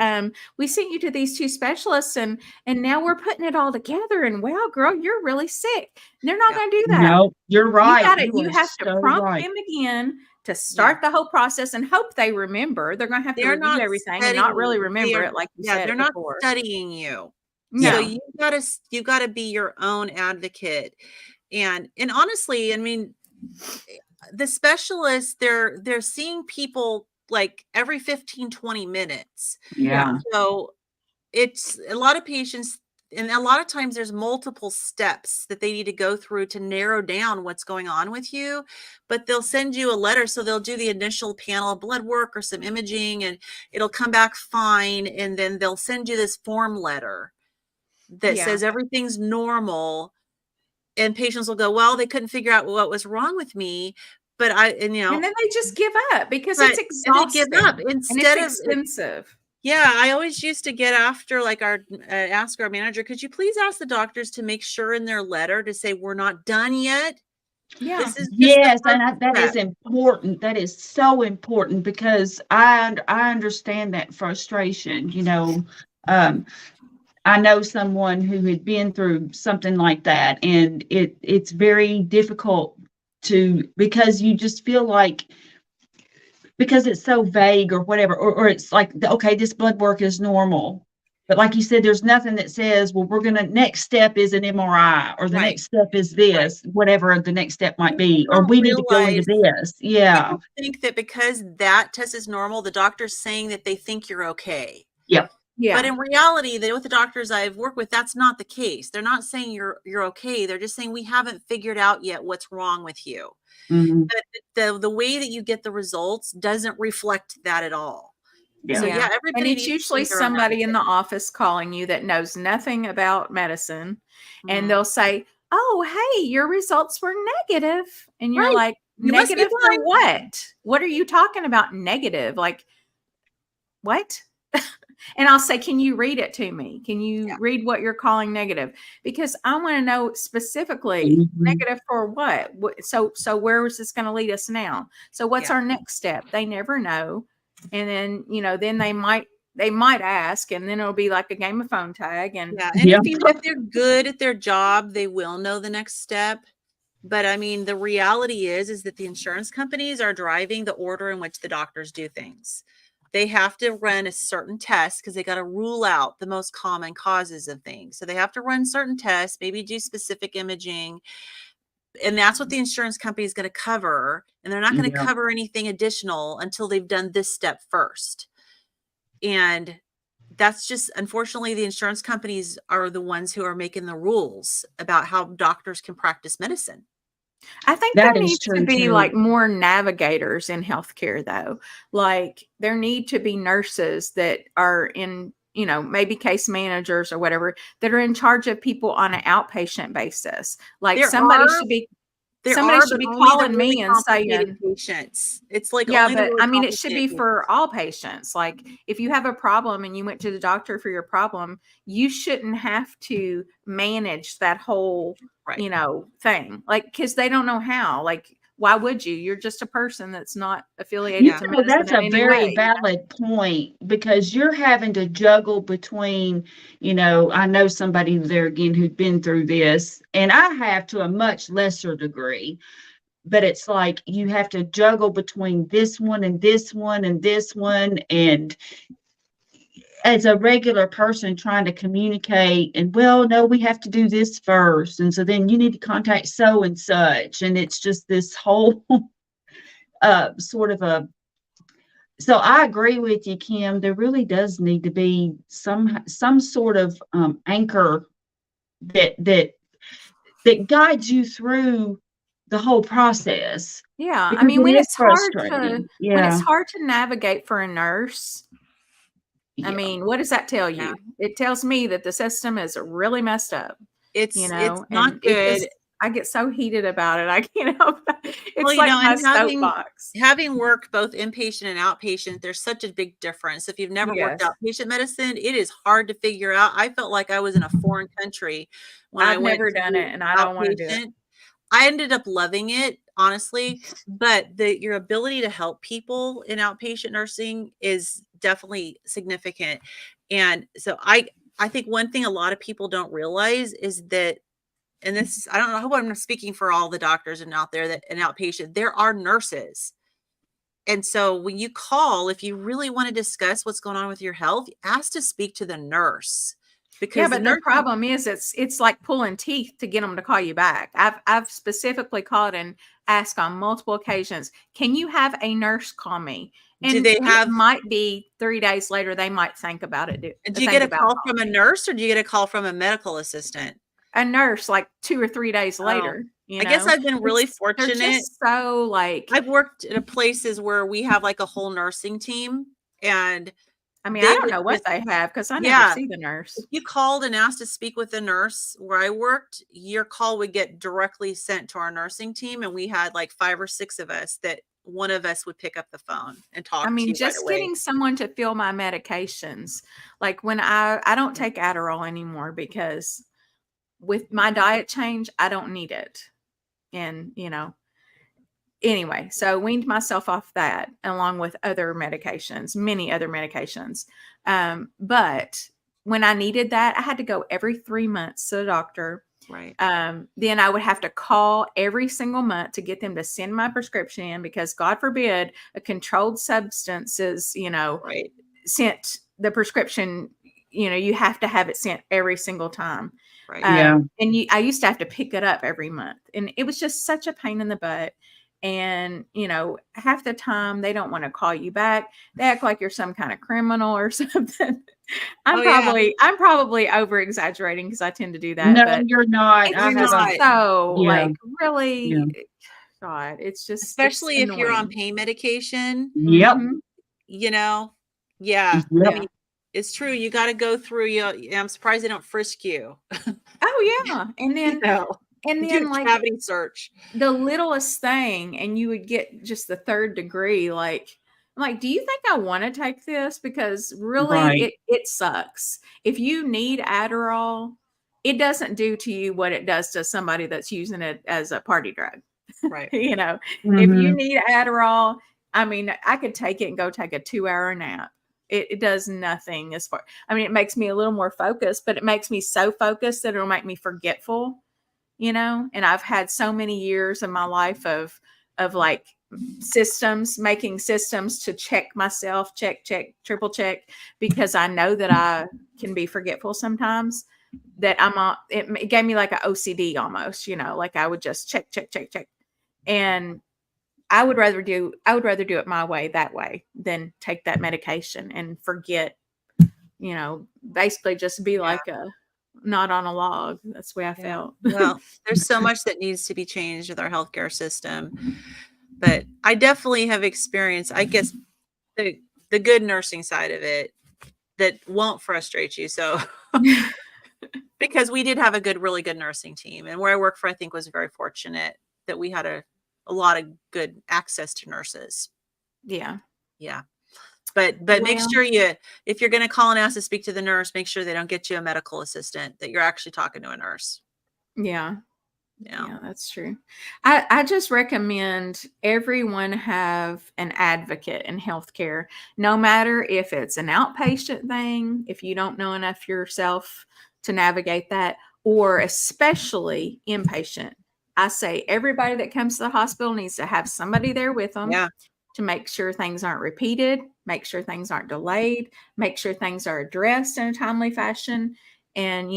we sent you to these two specialists and now we're putting it all together. And well, girl, you're really sick. They're not going to do that. No, you're right. You have to prompt them again to start the whole process and hope they remember. They're going to have to review everything and not really remember it like you said. They're not studying you. No. So you gotta be your own advocate. And honestly, I mean, the specialists, they're seeing people like every 15, 20 minutes. Yeah. So it's a lot of patients, and a lot of times there's multiple steps that they need to go through to narrow down what's going on with you. But they'll send you a letter. So they'll do the initial panel of blood work or some imaging, and it'll come back fine. And then they'll send you this form letter that says everything's normal, and patients will go, well, they couldn't figure out what was wrong with me, but and then they just give up because it's exhausting. And they give up instead of expensive. Yeah, I always used to get after, like, ask our manager, could you please ask the doctors to make sure in their letter to say we're not done yet? Yeah. This is and that is important. That is so important, because I understand that frustration. I know someone who had been through something like that, and it's very difficult because you just feel like, because it's so vague or whatever, or it's like, okay, this blood work is normal. But like you said, there's nothing that says, well, next step is an MRI, or the next step is this, whatever the next step might be, or we need to go into this. Yeah. People think that because that test is normal, the doctor's saying that they think you're okay. Yep. Yeah. But in reality, with the doctors I've worked with, that's not the case. They're not saying you're okay. They're just saying we haven't figured out yet what's wrong with you. Mm-hmm. But the way that you get the results doesn't reflect that at all. Yeah. So everybody. And it's usually somebody in the office calling you that knows nothing about medicine, and they'll say, "Oh, hey, your results were negative," and you're like, "Negative for what? What are you talking about? Negative? Like what?" And I'll say, can you read it to me? Can you read what you're calling negative? Because I want to know specifically negative for what? So where is this going to lead us now? So what's our next step? They never know. And then, then they might ask, and then it'll be like a game of phone tag. And if they're good at their job, they will know the next step. But I mean, the reality is that the insurance companies are driving the order in which the doctors do things. They have to run a certain test because they got to rule out the most common causes of things. So they have to run certain tests, maybe do specific imaging, and that's what the insurance company is going to cover. And they're not going to Yeah. cover anything additional until they've done this step first. And that's just, unfortunately, the insurance companies are the ones who are making the rules about how doctors can practice medicine. I think That there is needs to true be too. like more navigators in healthcare, though. Like there need to be nurses that are in, you know, maybe case managers or whatever that are in charge of people on an outpatient basis. Like There are, somebody should but be only the calling really me and complicated saying, patients. It's like yeah, only the but really I mean, it should be complicated patients. for all patients. Like, if you have a problem and you went to the doctor for your problem, you shouldn't have to manage that whole, Right. you know, thing. Like, because they don't know how. Like, why would you? You're just a person that's not affiliated Yeah. to You know, medicine that's in a any very way. valid point because you're having to juggle between, you know, I know somebody there again who's been through this, and I have to a much lesser degree, but it's like you have to juggle between this one and this one and this one. And as a regular person trying to communicate, and well, no, we have to do this first. And so then you need to contact so and such. And it's just this whole sort of a, so I agree with you, Kim. There really does need to be some sort of anchor that guides you through the whole process Yeah. I because mean, it is frustrating. when it's Yeah. hard to navigate for a nurse, I Yeah. mean, what does that tell Yeah. you? It tells me that the system is really messed up. You It's know, not and it good. just, I get so heated about it. I can't help it. Well, It's you like know, my and soapbox. having worked both inpatient and outpatient, there's such a big difference. If you've never worked Yes. outpatient medicine, it is hard to figure out. I felt like I was in a foreign country when I I've went never done to it and I don't want to do it. outpatient. I ended up loving it, honestly, but your ability to help people in outpatient nursing is definitely significant. And so I think one thing a lot of people don't realize is that, and this is, I don't know, I hope I'm not speaking for all the doctors and out there that in outpatient, there are nurses. And so when you call, if you really want to discuss what's going on with your health, ask to speak to the nurse Yeah, because the but the nurse, problem is it's like pulling teeth to get them to call you back. I've specifically called and asked on multiple occasions, can you have a nurse call me? do And they it have, might be 3 days later, they might think about it. do you get Think a about call from a nurse or do you get a call from a medical assistant? a nurse like 2 or 3 days Oh, later, you I guess know? I've been really They're fortunate. just so like, I've worked at places where we have like a whole nursing team and I mean, I they don't would know what just, they have because I never yeah, see the nurse. if you called and asked to speak with a nurse where I worked, your call would get directly sent to our nursing team. And we had like 5 or 6 of us that one of us would pick up the phone and I talk to mean, you right just away. getting someone to fill my medications. Like when I don't take Adderall anymore because with my diet change, I don't need it. And, you know, anyway, so weaned myself off that along with other medications, many other medications. But when I needed that, I had to go every 3 months to the doctor. Right. Then I would have to call every single month to get them to send my prescription in because God forbid a controlled substance is, you know, Right. sent the prescription, you know, you have to have it sent every single time. Right. Yeah. And I used to have to pick it up every month and it was just such a pain in the butt. And, you know, half the time they don't want to call you back. They act like you're some kind of criminal or something. Oh, yeah. I'm probably over exaggerating because I tend to do that, No, but you're not. it's I You're have just a, not, so yeah, like really, yeah. God, it's just, it's especially if you're on annoying. pain medication, Yep. Mhm. you know? Yeah. I Yep. mean, it's true. You got to go through. I'm surprised they don't frisk you. Oh yeah. And You then, know, and do then a like cavity search. the littlest thing and you would get just the third degree. Like, I'm like, do you think I want to take this? Because really Right. it sucks. If you need Adderall, it doesn't do to you what it does to somebody that's using it as a party drug. Right. You know, if you Mhm. need Adderall, I mean, I could take it and go take a 2-hour nap. It does nothing I mean, it makes me a little more focused, but it makes me so focused that it'll make me forgetful. and I've had so many years in my life of like making systems to check myself, check, triple check, because I know that I can be forgetful sometimes, that it gave me like an OCD almost, like I would just check, and I would rather do it my way, that way, than take that medication and forget, basically just be like not on a log. That's the way I felt. Well, there's so much that needs to be changed with our healthcare system, but I definitely have experienced, I guess, the good nursing side of it that won't frustrate you. So, because we did have a really good nursing team, and where I work for, I think, was very fortunate that we had a lot of good access to nurses. Yeah. But make sure if you're going to call and ask to speak to the nurse, make sure they don't get you a medical assistant, that you're actually talking to a nurse. Yeah, that's true. I just recommend everyone have an advocate in healthcare, no matter if it's an outpatient thing, if you don't know enough yourself to navigate that, or especially inpatient. I say everybody that comes to the hospital needs to have somebody there with them to make sure things aren't repeated, make sure things aren't delayed, make sure things are addressed in a timely fashion. And,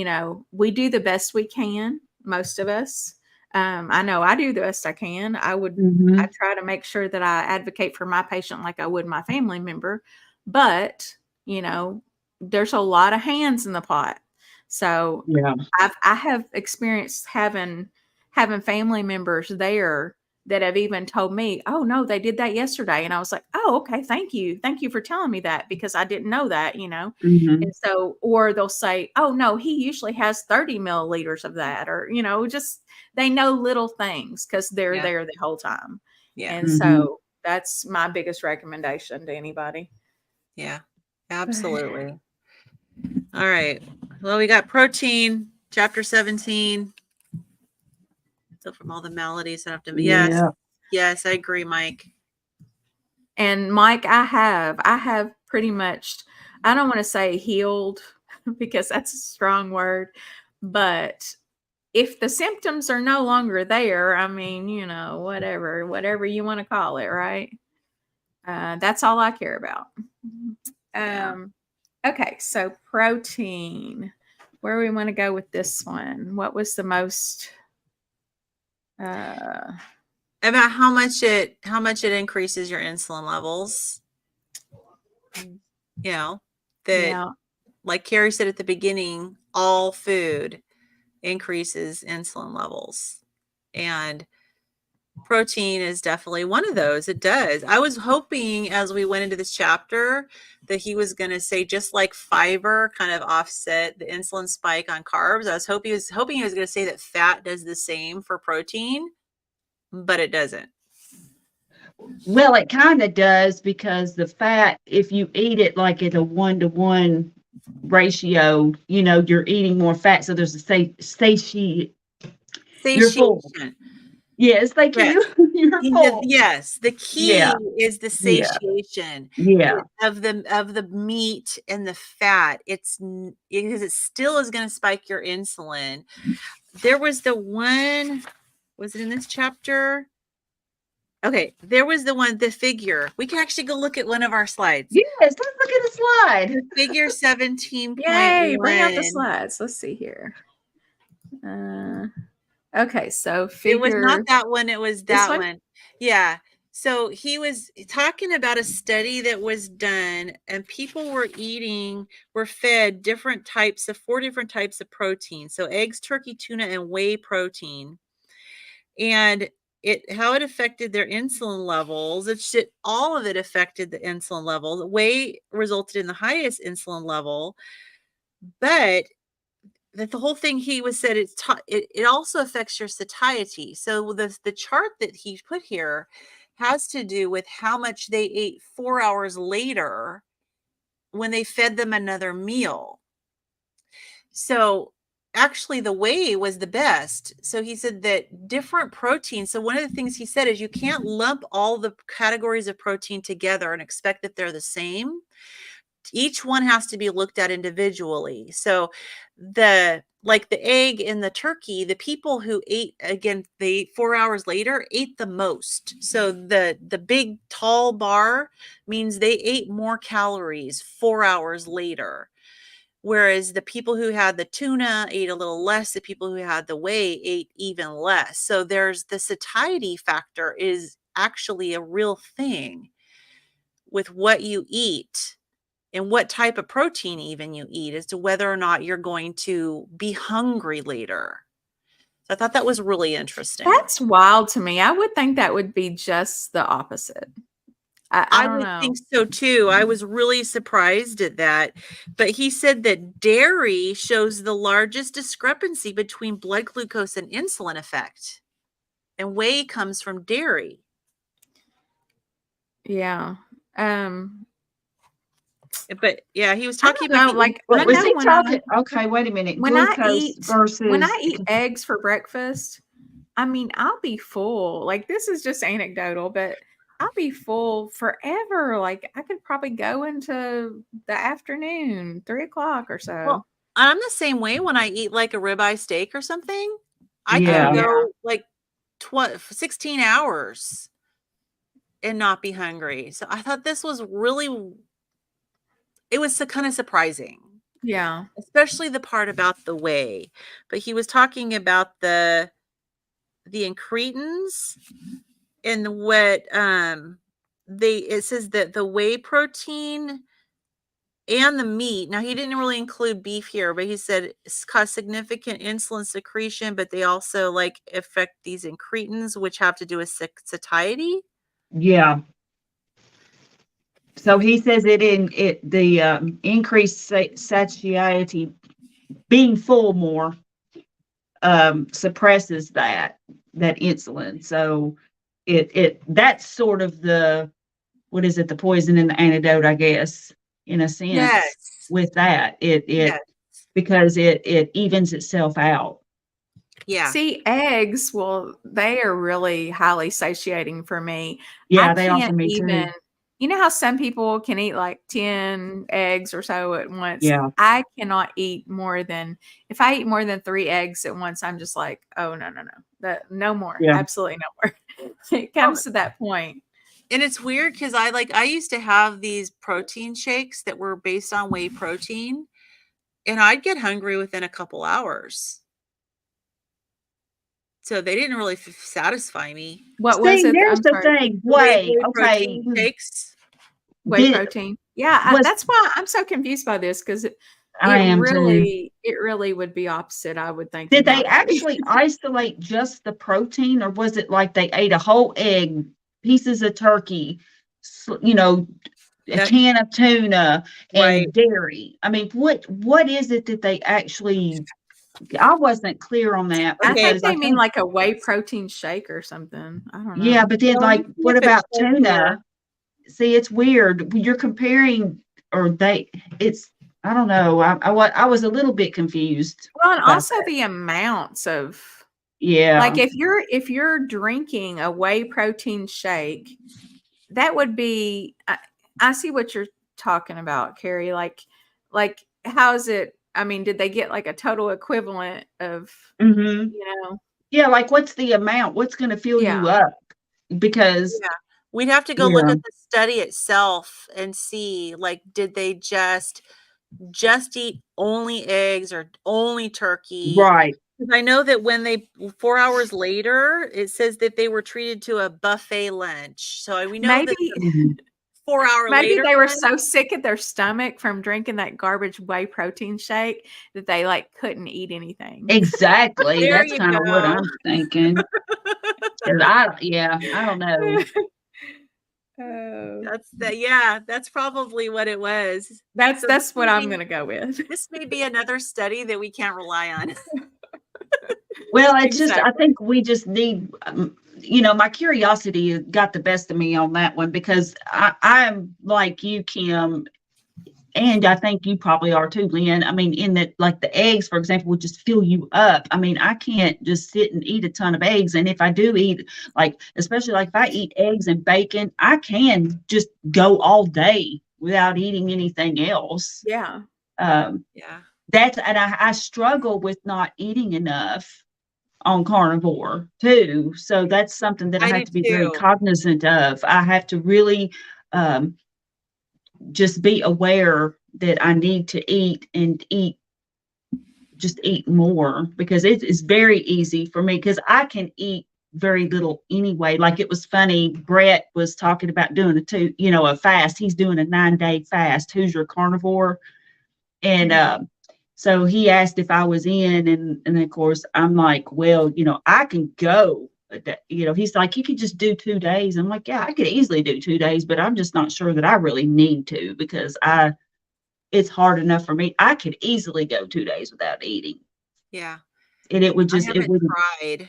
we do the best we can, most of us. I know I do the best I can. I try to make sure that I advocate for my patient like I would my family member. But, there's a lot of hands in the pot. So I have experienced having family members there that have even told me, "Oh no, they did that yesterday," and I was like, "Oh, okay, thank you for telling me that, because I didn't know that." And so, or they'll say, "Oh no, he usually has 30 milliliters of that," or just they know little things because they're there the whole time. And so that's my biggest recommendation to anybody. Yeah, absolutely. All right. Well, we got protein, chapter 17. So from all the maladies, I have to. Yes, I agree, Mike. And Mike, I have pretty much, I don't want to say healed because that's a strong word, but if the symptoms are no longer there, I mean, whatever you want to call it, right? That's all I care about. Okay, so protein. Where we want to go with this one? What was the most? About how much it increases your insulin levels. Like Carrie said at the beginning, all food increases insulin levels, and protein is definitely one of those. It does. I was hoping as we went into this chapter that he was going to say, just like fiber kind of offset the insulin spike on carbs, I was hoping he was going to say that fat does the same for protein, but it doesn't. Well, it kind of does, because the fat, if you eat it like at a 1-to-1 ratio, you're eating more fat. So there's a satiation. You're full. Yes, thank you. You're full. Yes, the key is the satiation of the meat and the fat. Because it still is going to spike your insulin. There was the one, was it in this chapter? Okay, there was the figure. We can actually go look at one of our slides. Yes, let's look at the slide. The figure 17.1. Yay, bring out the slides. Let's see here. Okay, so figure. It was not that one. It was that one. Yeah. So he was talking about a study that was done, and people were fed 4 different types of protein. So eggs, turkey, tuna, and whey protein. And how it affected their insulin levels. All of it affected the insulin level. The whey resulted in the highest insulin level, but that the whole thing he said it also affects your satiety. So the chart that he put here has to do with how much they ate 4 hours later when they fed them another meal. So actually the whey was the best. So he said that different proteins. So one of the things he said is you can't lump all the categories of protein together and expect that they're the same. each one has to be looked at individually. So the egg and the turkey, the people who ate, again, they ate 4 hours later, ate the most. So the big tall bar means they ate more calories 4 hours later. Whereas the people who had the tuna ate a little less, the people who had the whey ate even less. So there's the satiety factor is actually a real thing with what you eat and what type of protein even you eat as to whether or not you're going to be hungry later. So I thought that was really interesting. That's wild to me. I would think that would be just the opposite. I don't would know. think so too. I was really surprised at that. But he said that dairy shows the largest discrepancy between blood glucose and insulin effect. And whey comes from dairy. Yeah. But yeah, he was I talking don't know, about like But I was know he when talking? Okay, wait a minute. when I Glucose eat versus when I eat eggs for breakfast, I mean, I'll be full. Like this is just anecdotal, but I'll be full forever. Like I could probably go into the afternoon, 3 o'clock or so. Well, I'm the same way when I eat like a ribeye steak or something. I Yeah. can Yeah. go like 16 hours and not be hungry. So I thought this was really, it was so kind of surprising, Yeah. especially the part about the whey. But he was talking about the incretins and what it says that the whey protein and the meat. Now, he didn't really include beef here, but he said it's cause significant insulin secretion, but they also like affect these incretins, which have to do with satiety. Yeah. So he says the increased satiety, being full more, suppresses that insulin. So that's sort of the, what is it, the poison and the antidote, I guess, in a sense. Yes. With that, Yes. because it evens itself out. Yeah. See, eggs, well, they are really highly satiating for me. Yeah, I they are for can't me even, too. you know how some people can eat like 10 eggs or so at once? Yeah. I cannot eat more than, if I eat more than 3 eggs at once, I'm just like, oh, no, no more. Yeah. Absolutely no more. It comes to that point. And it's weird because I used to have these protein shakes that were based on whey protein, and I'd get hungry within a couple hours. So they didn't really satisfy me. What was it? There's I'm the sorry. thing. Whey. Okay. Protein shakes. Whey protein. Yeah, that's why I'm so confused by this, because I am too. it really would be opposite, I would think. Did they actually isolate just the protein, or was it like they ate a whole egg, pieces of turkey, a can of tuna, and dairy? I mean, what is it that they actually? I wasn't clear on that. I think they mean like a whey protein shake or something. I don't know. Yeah, but then what about tuna? See, it's weird. You're comparing, I don't know. I was a little bit confused. Well, and also the amounts of, like if you're drinking a whey protein shake, that would be. I see what you're talking about, Carrie. Like how is it? I mean, did they get like a total equivalent of, Yeah, like what's the amount? What's going to fill you up? Because we'd have to go look at the study itself and see, like, did they just eat only eggs or only turkey? Right. Because I know that when 4 hours later, it says that they were treated to a buffet lunch. So we know that 4 hours later, maybe they were so sick at their stomach from drinking that garbage whey protein shake that they like couldn't eat anything. Exactly. That's kind of what I'm thinking. I don't know. That's probably what it was. That's what I'm going to go with. This may be another study that we can't rely on. Well, it's just, I think we just need, my curiosity got the best of me on that one, because I'm like you, Kim, and I think you probably are too, Lynn. I mean, in that, like the eggs, for example, would just fill you up. I mean, I can't just sit and eat a ton of eggs. And if I do eat, especially like if I eat eggs and bacon, I can just go all day without eating anything else. Yeah. Yeah. And I struggle with not eating enough on carnivore too. So that's something that I I have do to be very too. cognizant of. I have to really just be aware that I need to eat and just eat more, because it is very easy for me, because I can eat very little anyway. Like, it was funny, Brett was talking about doing a fast. He's doing a 9-day fast. Who's your carnivore? And so he asked if I was in, and of course I'm like, well, I can go. He's like, you could just do 2 days. I'm like, yeah, I could easily do 2 days, but I'm just not sure that I really need to, because it's hard enough for me. I could easily go 2 days without eating. Yeah. And it would I just, it haven't would, tried.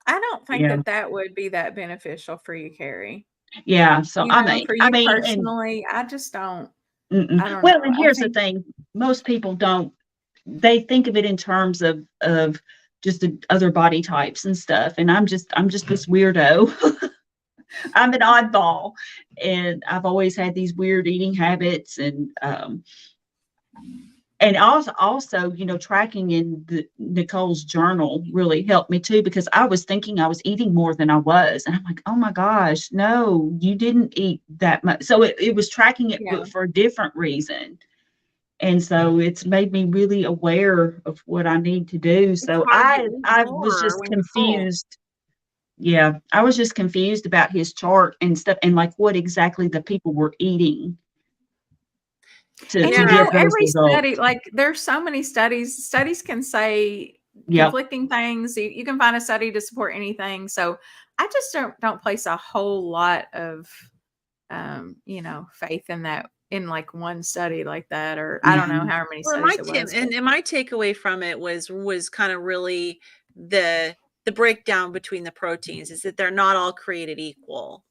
I don't think yeah, that would be that beneficial for you, Carrie. yeah. So For you and personally, I just don't. mm-mm. I don't Well, know. and I here's the think, thing: most people don't. They think of it in terms of just the other body types and stuff. And I'm just this weirdo. I'm an oddball, and I've always had these weird eating habits, and also, tracking in Nicole's journal really helped me too, because I was thinking I was eating more than I was. And I'm like, oh my gosh, no, you didn't eat that much. So it was tracking it, yeah. but for a different reason. And so it's made me really aware of what I need to do. It's So hard to eat I was more just when you're full. confused. Yeah, I was just confused about his chart and stuff, and like what exactly the people were eating to, And to Yeah. get those every study, results. like, there's so many studies. Studies can say Yep. conflicting things. You can find a study to support anything. So I just don't place a whole lot of faith in that, in like one study like that, or I don't know Yeah. how many Well, studies it was. But and my takeaway from it was kind of really the breakdown between the proteins is that they're not all created equal.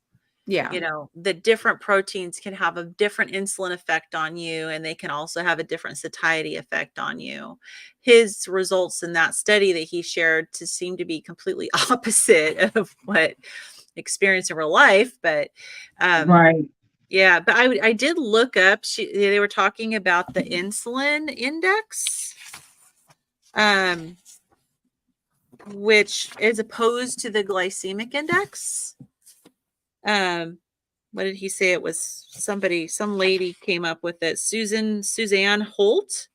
yeah. The different proteins can have a different insulin effect on you, and they can also have a different satiety effect on you. His results in that study that he shared to seem to be completely opposite of what experience in real life. But Right. yeah, but I did look up, they were talking about the insulin index, which is opposed to the glycemic index. What did he say? It was some lady came up with it. Suzanne Holt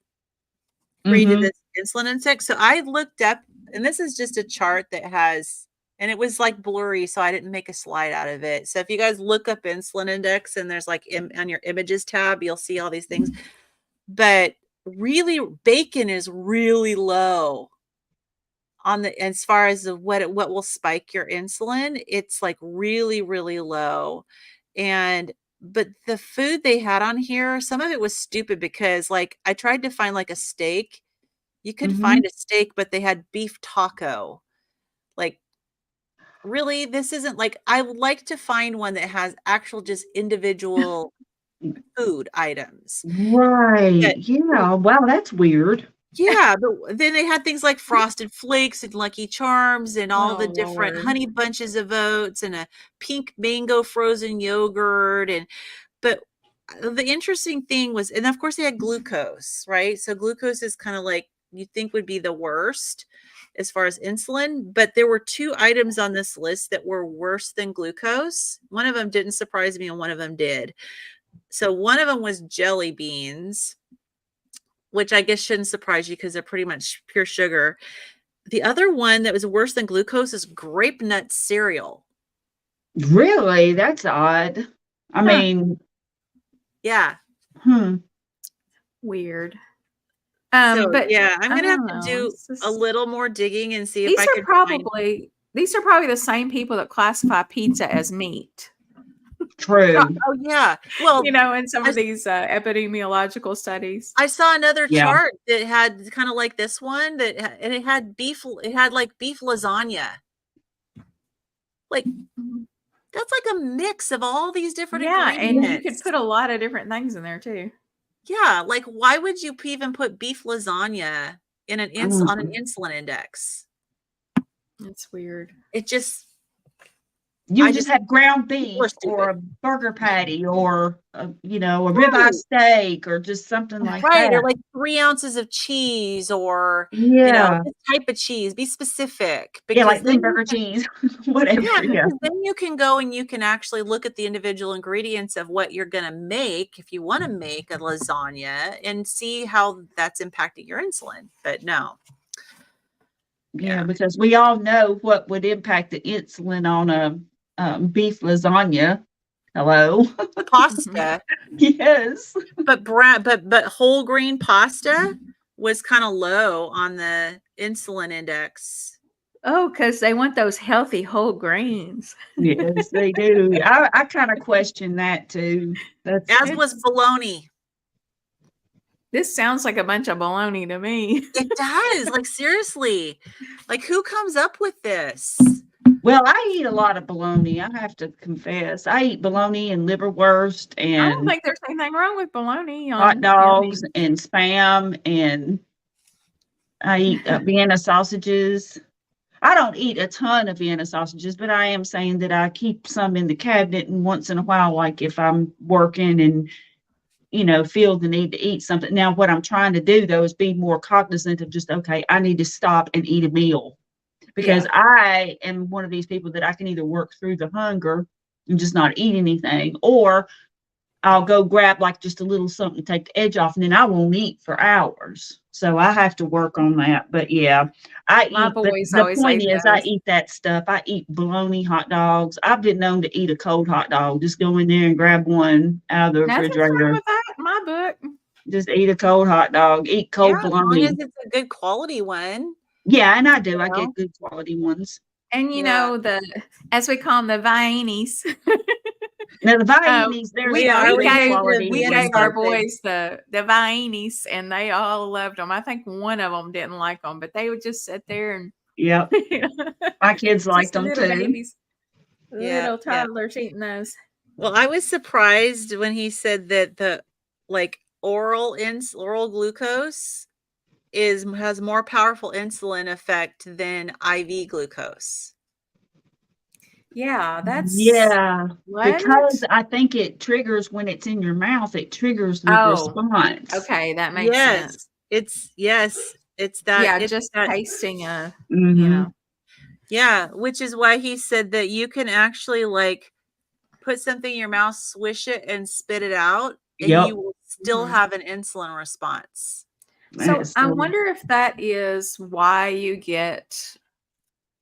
created Mm-hmm. this insulin index. So I looked up, and this is just a chart that has, and it was like blurry, so I didn't make a slide out of it. So if you guys look up insulin index, and there's like on your images tab, you'll see all these things. But really, bacon is really low on the, as far as what will spike your insulin. It's like really, really low. But the food they had on here, some of it was stupid, because like I tried to find like a steak. You could Mm-hmm. find a steak, but they had beef taco. Like, really, this isn't like, I would like to find one that has actual just individual food items. Right. But Yeah. Wow, that's weird. yeah, but then they had things like Frosted Flakes and Lucky Charms and all the Oh different Lord. honey bunches of oats and a pink mango frozen yogurt. But the interesting thing was, and of course they had glucose, right? So glucose is kind of like you think would be the worst as far as insulin, but there were 2 items on this list that were worse than glucose. One of them didn't surprise me, and one of them did. So one of them was jelly beans, which I guess shouldn't surprise you because they're pretty much pure sugar. The other one that was worse than glucose is grape nut cereal. Really? That's odd. I Huh. mean, Yeah. Weird. So But yeah, I'm I gonna have don't to know. do It's a just, little more digging and see if these I are can find. probably the same people that classify pizza as meat. true. Oh yeah. Well, In some of these epidemiological studies. I saw another Yeah. chart that had kind of like this one and it had beef. It had like beef lasagna. Like, Mhm. that's like a mix of all these different Yeah, and you could ingredients. put a lot of different things in there too. Yeah, like why would you even put beef lasagna in on an Mm. insulin index? It's weird. It just, You I would just have ground people are beef or stupid. a burger patty or, a Right. ribeye steak or just something like Right, or that. like 3 ounces of cheese or, Yeah. this type of cheese. Be specific Yeah, because like then you Limburger cheese, whatever. yeah, Yeah. because then you can go and you can actually look at the individual ingredients of what you're gonna make if you wanna make a lasagna and see how that's impacting your insulin. But no. Yeah, Yeah. because we all know what would impact the insulin on a beef lasagna. Hello. Mhm. Pasta, Yes. but but whole grain pasta was kinda low on the insulin index. Oh, because they want those healthy whole grains. Yes, they do. I kind of question that too. That's As was It's bologna. this sounds like a bunch of baloney to me. It does, like, seriously. Like, who comes up with this? well, I eat a lot of bologna. I have to confess. I eat bologna and liverwurst I don't and think there's anything wrong with bologna hot on I dogs mean, and spam, and I eat Vienna sausages. I don't eat a ton of Vienna sausages, but I am saying that I keep some in the cabinet, and once in a while, like if I'm working and feel the need to eat something. Now, what I'm trying to do though is be more cognizant of just, okay, I need to stop and eat a meal, because yeah. I am one of these people that I can either work through the hunger and just not eat anything, or I'll go grab like just a little something to take the edge off, and then I won't eat for hours. So I have to work on that. But yeah, I My eat. But boys the always point ate is, I those. eat that stuff. I eat bologna, hot dogs. I've been known to eat a cold hot dog. Just go in there and grab one out of the Nothing's wrong refrigerator. with that in my book. Just eat a cold hot dog. Eat Yeah, cold as long as bologna. it's a good quality one, Yeah, and I do. you I know? get good quality ones. And Yeah. as we call them, the Viennese. Now the Um, Viennes, there's we Yeah, some I we would good gave eat the quality we Vienna gave ones. our sausage. boys the Viennese, and they all loved them. I think one of them didn't like them, but they would just sit there and Yep, my kids liked just them little too. babies, Yeah, little yeah. toddlers eating those. Well, I was surprised when he said that the, like, oral glucose has more powerful insulin effect than IV glucose. Yeah, that's Yeah, what? because I think it triggers when it's in your mouth, it triggers the Oh, response. okay, that makes Yes, sense. it's that Yeah, it's just that tasting you Hmm. know. yeah, which is why he said that you can actually, like, put something in your mouth, swish it, and spit it out, and you Yep. will still Mhm. have an insulin response. That So is I so. wonder if that is why you get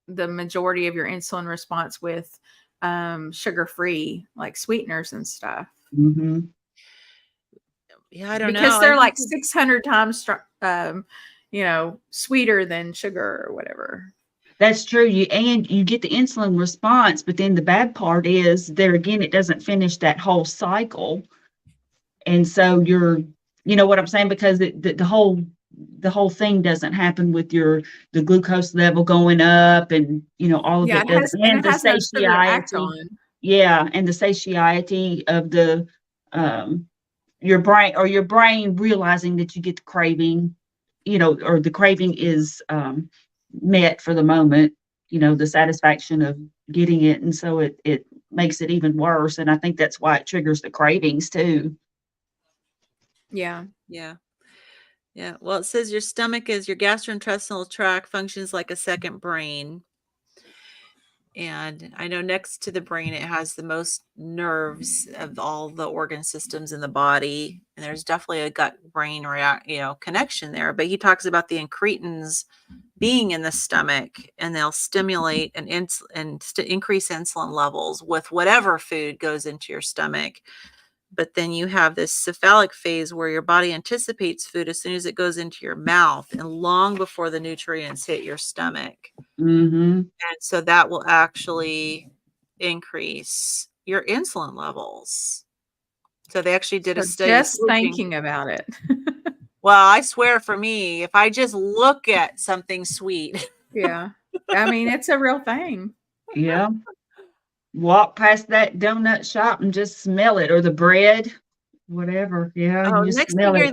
the majority of your insulin response with sugar-free, like sweeteners and stuff, Hmm. Yeah, I don't know. because I they're think like 600 times sweeter than sugar or whatever. That's true. You get the insulin response, but then the bad part is there again, it doesn't finish that whole cycle. And so you know what I'm saying? Because the whole thing doesn't happen with the glucose level going up, and all of Yeah, it doesn't, and it the has no sugar to act satiety. on. Yeah, and the satiety of the um your brain realizing that you get the craving, or the craving is met for the moment, the satisfaction of getting it, and so it makes it even worse. And I think that's why it triggers the cravings too. Yeah. yeah. Yeah. Well, it says your gastrointestinal tract functions like a second brain. And I know next to the brain, it has the most nerves of all the organ systems in the body. And there's definitely a gut brain connection there. But he talks about the incretins being in the stomach, and they'll stimulate and increase insulin levels with whatever food goes into your stomach. But then you have this cephalic phase where your body anticipates food as soon as it goes into your mouth and long before the nutrients hit your stomach. Mm-hmm. And so that will actually increase your insulin levels. So they actually did a So study just looking. thinking about it. Well, I swear for me, if I just look at something sweet, Yeah. I mean, it's a real thing. Yeah. Walk past that donut shop and just smell it, or the bread, whatever. Yeah, oh, you just smell it.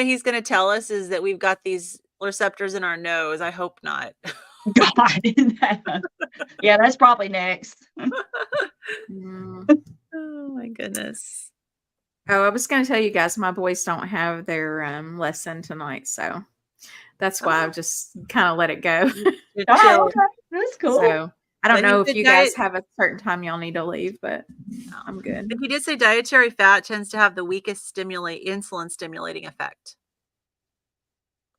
he's gonna tell us is that we've got these receptors in our nose. I hope not. God. Yeah, that's probably next. Mm. Oh my goodness. Oh, I was going to tell you guys, my boys don't have their lesson tonight, so that's why I've just kind of let it go. You're Oh, chill. okay. That's cool. So I don't But he know if said you guys have a certain time y'all need to leave, but I'm good. But he did say dietary fat tends to have the weakest insulin stimulating effect.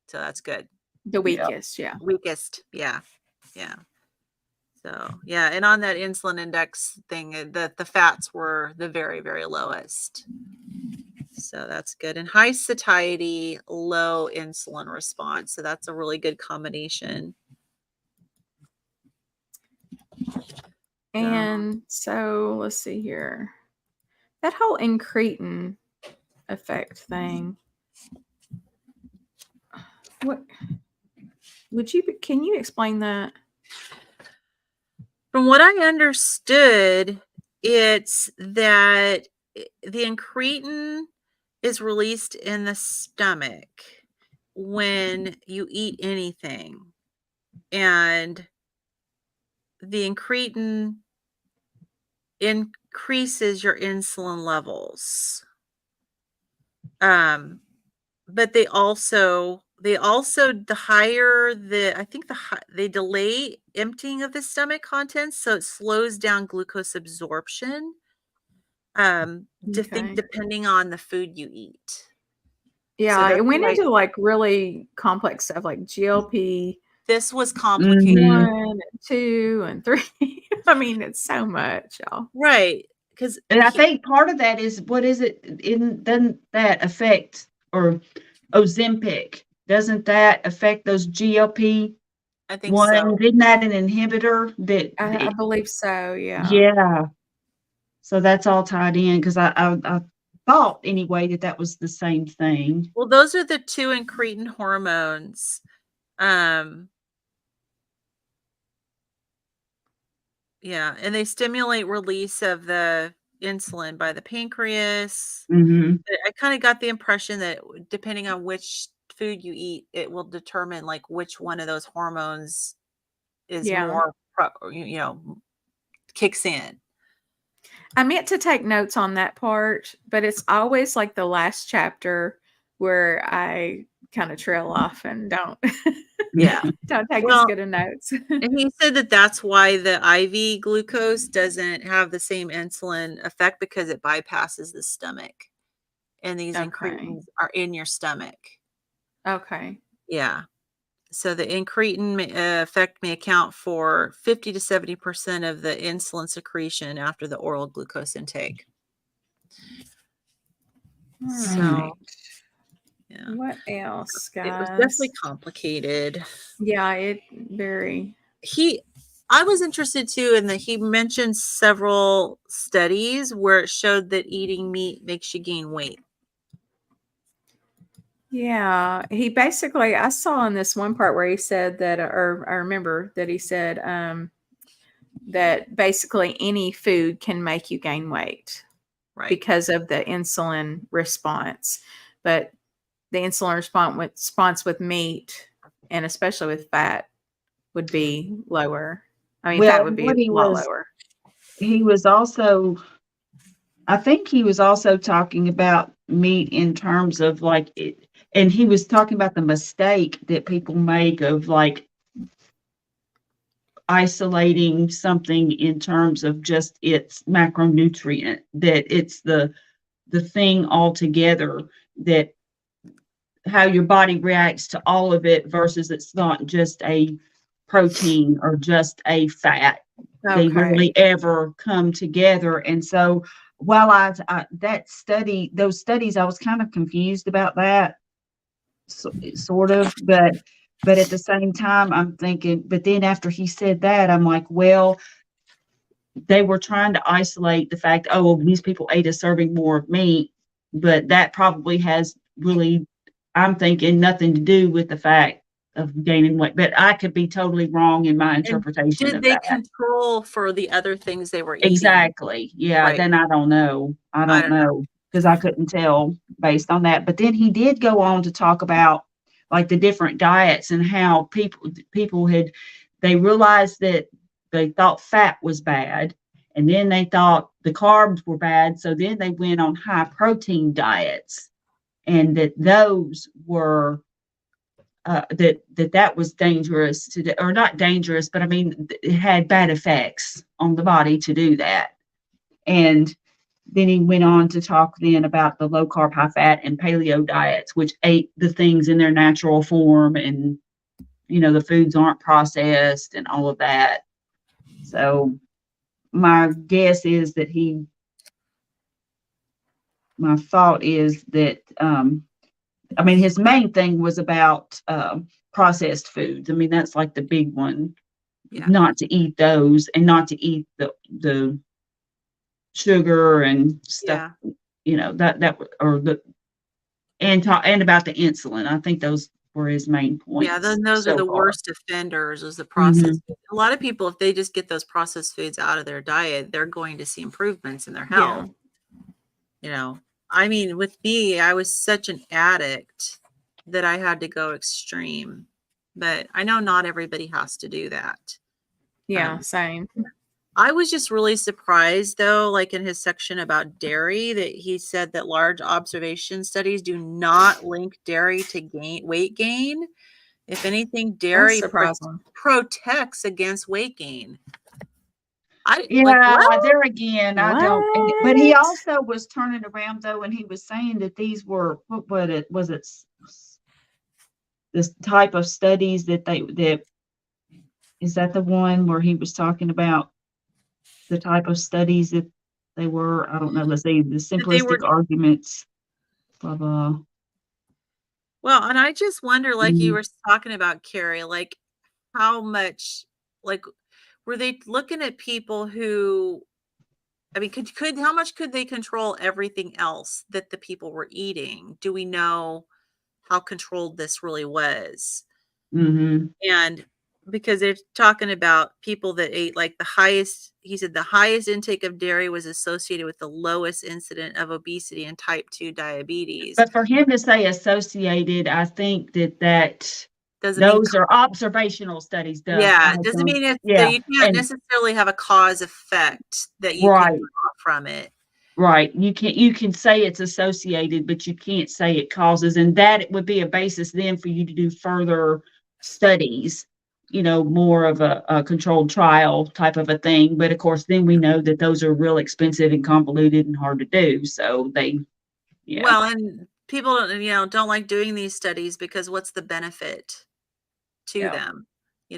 So that's good. The weakest, yeah. Weakest, yeah. So yeah, and on that insulin index thing, the fats were the very, very lowest. So that's good. And high satiety, low insulin response. So that's a really good combination. And so let's see here. That whole incretin effect thing. What can you explain that? From what I understood, it's that the incretin is released in the stomach when you eat anything. And the incretin increases your insulin levels. But they also they delay emptying of the stomach contents, so it slows down glucose absorption. Depending on the food you eat. Yeah, it went into like really complex stuff like GLP. This was complicated. 1 and 2 and 3. I mean, it's so much, y'all. Right. And I think part of that is, what is it? Doesn't that affect, or Ozempic, doesn't that affect those GLP? I think so. Isn't that an inhibitor? I believe so, yeah. Yeah. So that's all tied in, because I thought anyway that was the same thing. Well, those are the two incretin hormones. Yeah, and they stimulate release of the insulin by the pancreas. Mm-hmm. I kind of got the impression that depending on which food you eat, it will determine like which one of those hormones is more, kicks in. I meant to take notes on that part, but it's always like the last chapter where I kind of trail off and don't don't take as good of notes. And he said that that's why the IV glucose doesn't have the same insulin effect, because it bypasses the stomach, and these incretins are in your stomach. Okay. Yeah. So the incretin effect may account for 50 to 70% of the insulin secretion after the oral glucose intake. So, yeah. What else, guys? It was definitely complicated. Yeah, very. I was interested too in that he mentioned several studies where it showed that eating meat makes you gain weight. Yeah, he basically, I saw in this one part where he said that, or I remember that he said that basically any food can make you gain weight, right? Because of the insulin response. But the insulin response with meat, and especially with fat, would be lower. I mean, fat would be a lot lower. He was also, I think he was also talking about meat in terms of like it, and he was talking about the mistake that people make of like isolating something in terms of just its macronutrient, that it's the thing altogether, that how your body reacts to all of it versus it's not just a protein or just a fat. They rarely ever come together. And so while those studies, I was kind of confused about that, sort of, but at the same time, I'm thinking, but then after he said that, I'm like, well, they were trying to isolate the fact, oh, well, these people ate a serving more of meat, but that probably has really, I'm thinking, nothing to do with the fact of gaining weight. But I could be totally wrong in my interpretation of that. Did they control for the other things they were eating? Exactly. Yeah. Right. Then I don't know. I don't know, because I couldn't tell based on that. But then he did go on to talk about like the different diets and how people they realized that they thought fat was bad, And then they thought the carbs were bad. So then they went on high protein diets, and that those were that was dangerous or not dangerous, but I mean, it had bad effects on the body to do that. And then he went on to talk then about the low carb, high fat, and paleo diets, which ate the things in their natural form, and the foods aren't processed and all of that. So my guess is that my thought is that I mean, his main thing was about processed foods. I mean, that's like the big one. Yeah. Not to eat those, and not to eat the sugar and stuff. Yeah. That or the and about the insulin. I think those were his main points. Yeah, those are so the far. worst offenders, is the processed food. A lot of people, if they just get those processed foods out of their diet, they're going to see improvements in their health. I mean, with me, I was such an addict that I had to go extreme. But I know not everybody has to do that. Yeah, same. I was just really surprised, though, like in his section about dairy, that he said that large observation studies do not link dairy to weight gain. If anything, dairy protects against weight gain. There again, I don't. But he also was turning around, though, and he was saying that these were this type of studies that is that the one where he was talking about the type of studies that they were, I don't know, let's say the simplistic arguments, blah, blah. Well, and I just wonder, like you were talking about, Carrie, like how much, like, were they looking at people who, I mean, how much could they control everything else that the people were eating? Do we know how controlled this really was? Mm-hmm. And because they're talking about people that ate like he said the highest intake of dairy was associated with the lowest incident of obesity and type 2 diabetes. But for him to say associated, I think that those are observational studies done. Yeah, it doesn't mean you can't necessarily have a cause effect that you can draw from it. Right. You can say it's associated, but you can't say it causes, and that it would be a basis then for you to do further studies, more of a controlled trial type of a thing. But of course, then we know that those are real expensive and convoluted and hard to do. So well, and people don't like doing these studies because what's the benefit to them? You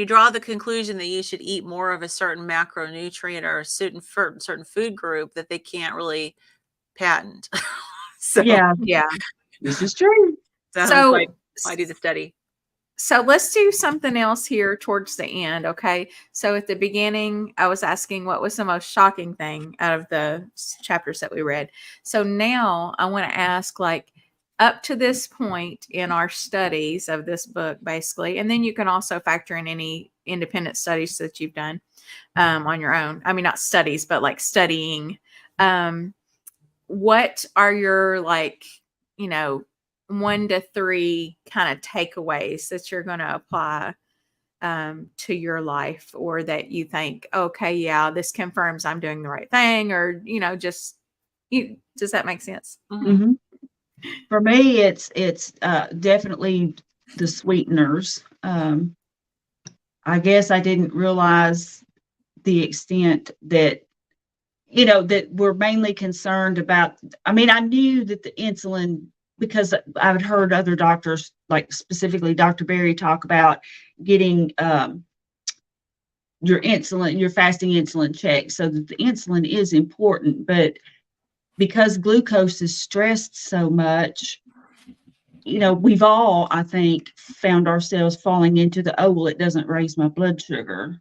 draw the conclusion that you should eat more of a certain macronutrient or a certain food group that they can't really patent. So yeah, this is true. So why do the study? So let's do something else here towards the end. Okay. So at the beginning, I was asking what was the most shocking thing out of the chapters that we read. So now I want to ask, like, up to this point in our studies of this book, basically, and then you can also factor in any independent studies that you've done on your own. I mean, not studies, but like studying. What are your 1 to 3 kind of takeaways that you're going to apply to your life, or that you think, okay, yeah, this confirms I'm doing the right thing, or, does that make sense? Mm-hmm. For me, it's definitely the sweeteners. I guess I didn't realize the extent that, that we're mainly concerned about. I mean, I knew that the insulin, because I had heard other doctors, like specifically Dr. Berry, talk about getting your fasting insulin checked, so that the insulin is important. But because glucose is stressed so much, we've all, I think, found ourselves falling into it doesn't raise my blood sugar,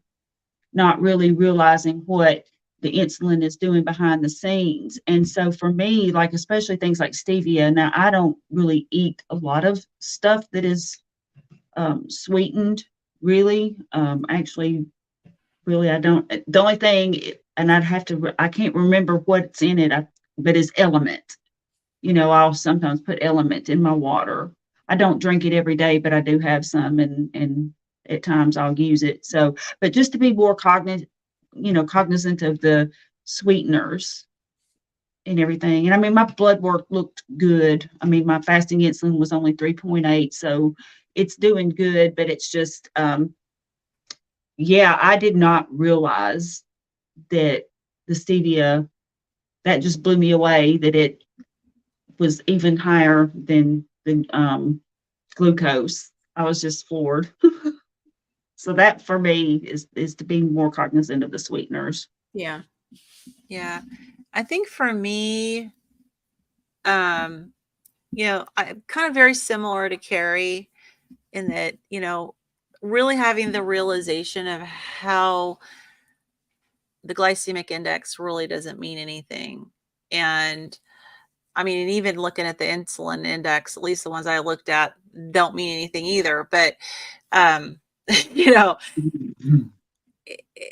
not really realizing what the insulin is doing behind the scenes. And so for me, like, especially things like stevia, now I don't really eat a lot of stuff that is sweetened, really. Actually, really, I don't. The only thing, and I can't remember what's in it, but it's Element. I'll sometimes put Element in my water. I don't drink it every day, but I do have some, and at times I'll use it. So, but just to be more cognizant cognizant of the sweeteners and everything. And I mean, my blood work looked good. I mean, my fasting insulin was only 3.8, so it's doing good, but it's just, yeah, I did not realize that the stevia, that just blew me away, that it was even higher than the glucose. I was just floored. So that for me is to be more cognizant of the sweeteners. Yeah. Yeah. I think for me, I'm kind of very similar to Carrie in that, really having the realization of how the glycemic index really doesn't mean anything. And I mean, and even looking at the insulin index, at least the ones I looked at don't mean anything either. But, you know,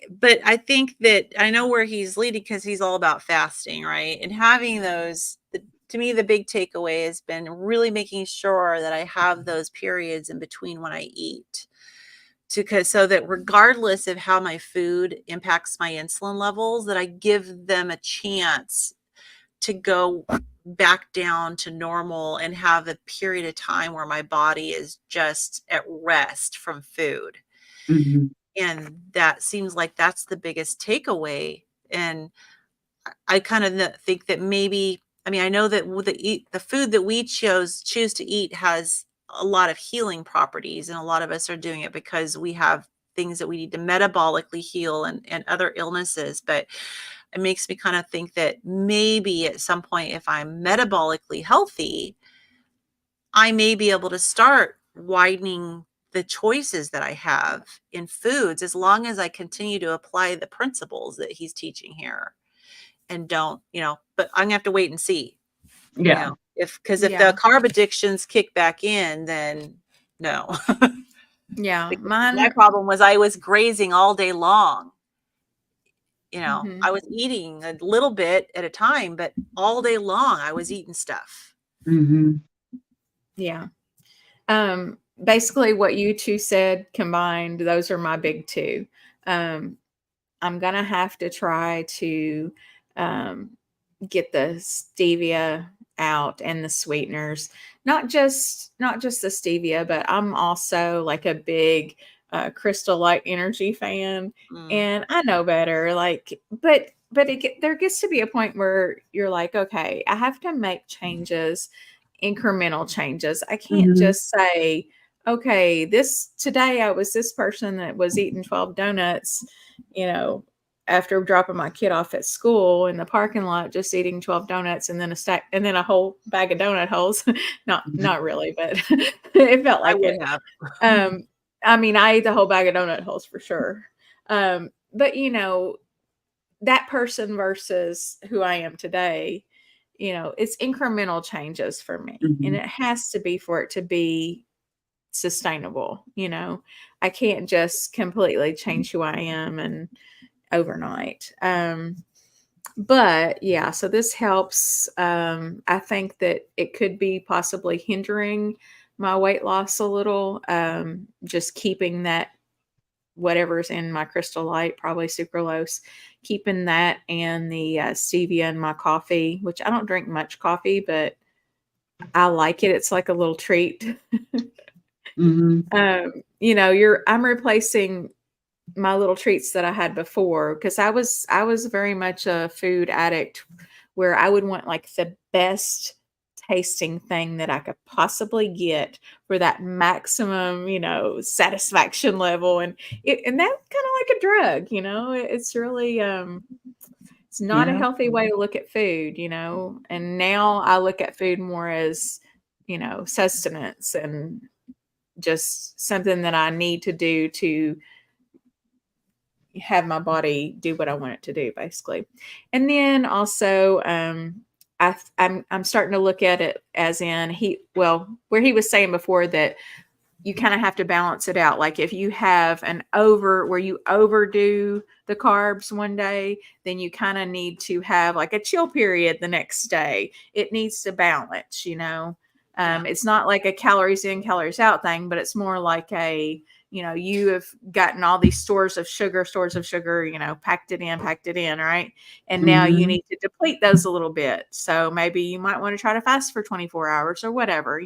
but I think that I know where he's leading because he's all about fasting, right? And having those, to me, the big takeaway has been really making sure that I have those periods in between when I eat. So that regardless of how my food impacts my insulin levels, that I give them a chance to go back down to normal and have a period of time where my body is just at rest from food. Mm-hmm. And that seems like that's the biggest takeaway. And I kind of think that maybe, I mean, I know that the food that we choose to eat has a lot of healing properties, and a lot of us are doing it because we have things that we need to metabolically heal and other illnesses. But it makes me kind of think that maybe at some point, if I'm metabolically healthy, I may be able to start widening the choices that I have in foods, as long as I continue to apply the principles that he's teaching here and don't, but I'm gonna have to wait and see, Yeah. because if Yeah. the carb addictions kick back in, then no. Yeah. Because my Mine. problem was I was grazing all day long. Mhm. I was eating a little bit at a time, but all day long I was eating stuff. Mm-hmm. Yeah. Basically what you two said combined, those are my big two. I'm gonna have to try to um, get the stevia out and the sweeteners. Not just the stevia, but I'm also like a big Crystal Light Energy fan, Mm. and I know better. Like, but there gets to be a point where you're like, okay, I have to make changes, incremental changes. I can't Mm-hmm. just say, okay, this today I was this person that was eating 12 donuts, you know, after dropping my kid off at school in the parking lot, just eating 12 donuts and then a stack and then a whole bag of donut holes. Not really, but it felt I like would it. have. I mean, I ate the whole bag of donut holes for sure. But that person versus who I am today, it's incremental changes for me. And Mm-hmm. it has to be for it to be sustainable. I can't just completely change who I am and overnight. But yeah, so this helps. I think that it could be possibly hindering my weight loss a little. Just keeping that whatever's in my Crystal Light, probably sucralose, keeping that and the stevia in my coffee, which I don't drink much coffee, but I like it. It's like a little treat. Mm-hmm. I'm replacing my little treats that I had before, because I was very much a food addict, where I would want like the best tasting thing that I could possibly get for that maximum, satisfaction level. And that's kind of like a drug, it's really it's not a Yeah. healthy way to look at food, and now I look at food more as, sustenance and just something that I need to do to have my body do what I want it to do, basically. And then also, I'm starting to look at it as in where he was saying before that you kind of have to balance it out. Like if you have where you overdo the carbs one day, then you kind of need to have like a chill period the next day. It needs to balance. Yeah. It's not like a calories in, calories out thing, but it's more like you have gotten all these stores of sugar, packed it in, right? And now you Mhm. need to deplete those a little bit. So maybe you might want to try to fast for 24 hours or whatever.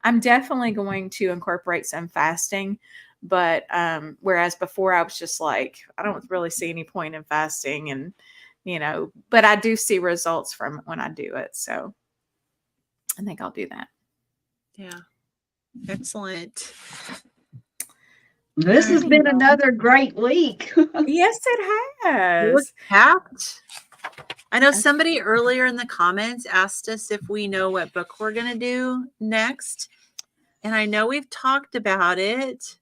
I'm definitely going to incorporate some fasting, but whereas before I was just like, I don't really see any point in fasting, and but I do see results from it when I do it. So I think I'll do that. Yeah. Excellent. This has been another great week. Yes, it It was has. packed. I know somebody earlier in the comments asked us if we know what book we're going to do next. And I know we've talked about it,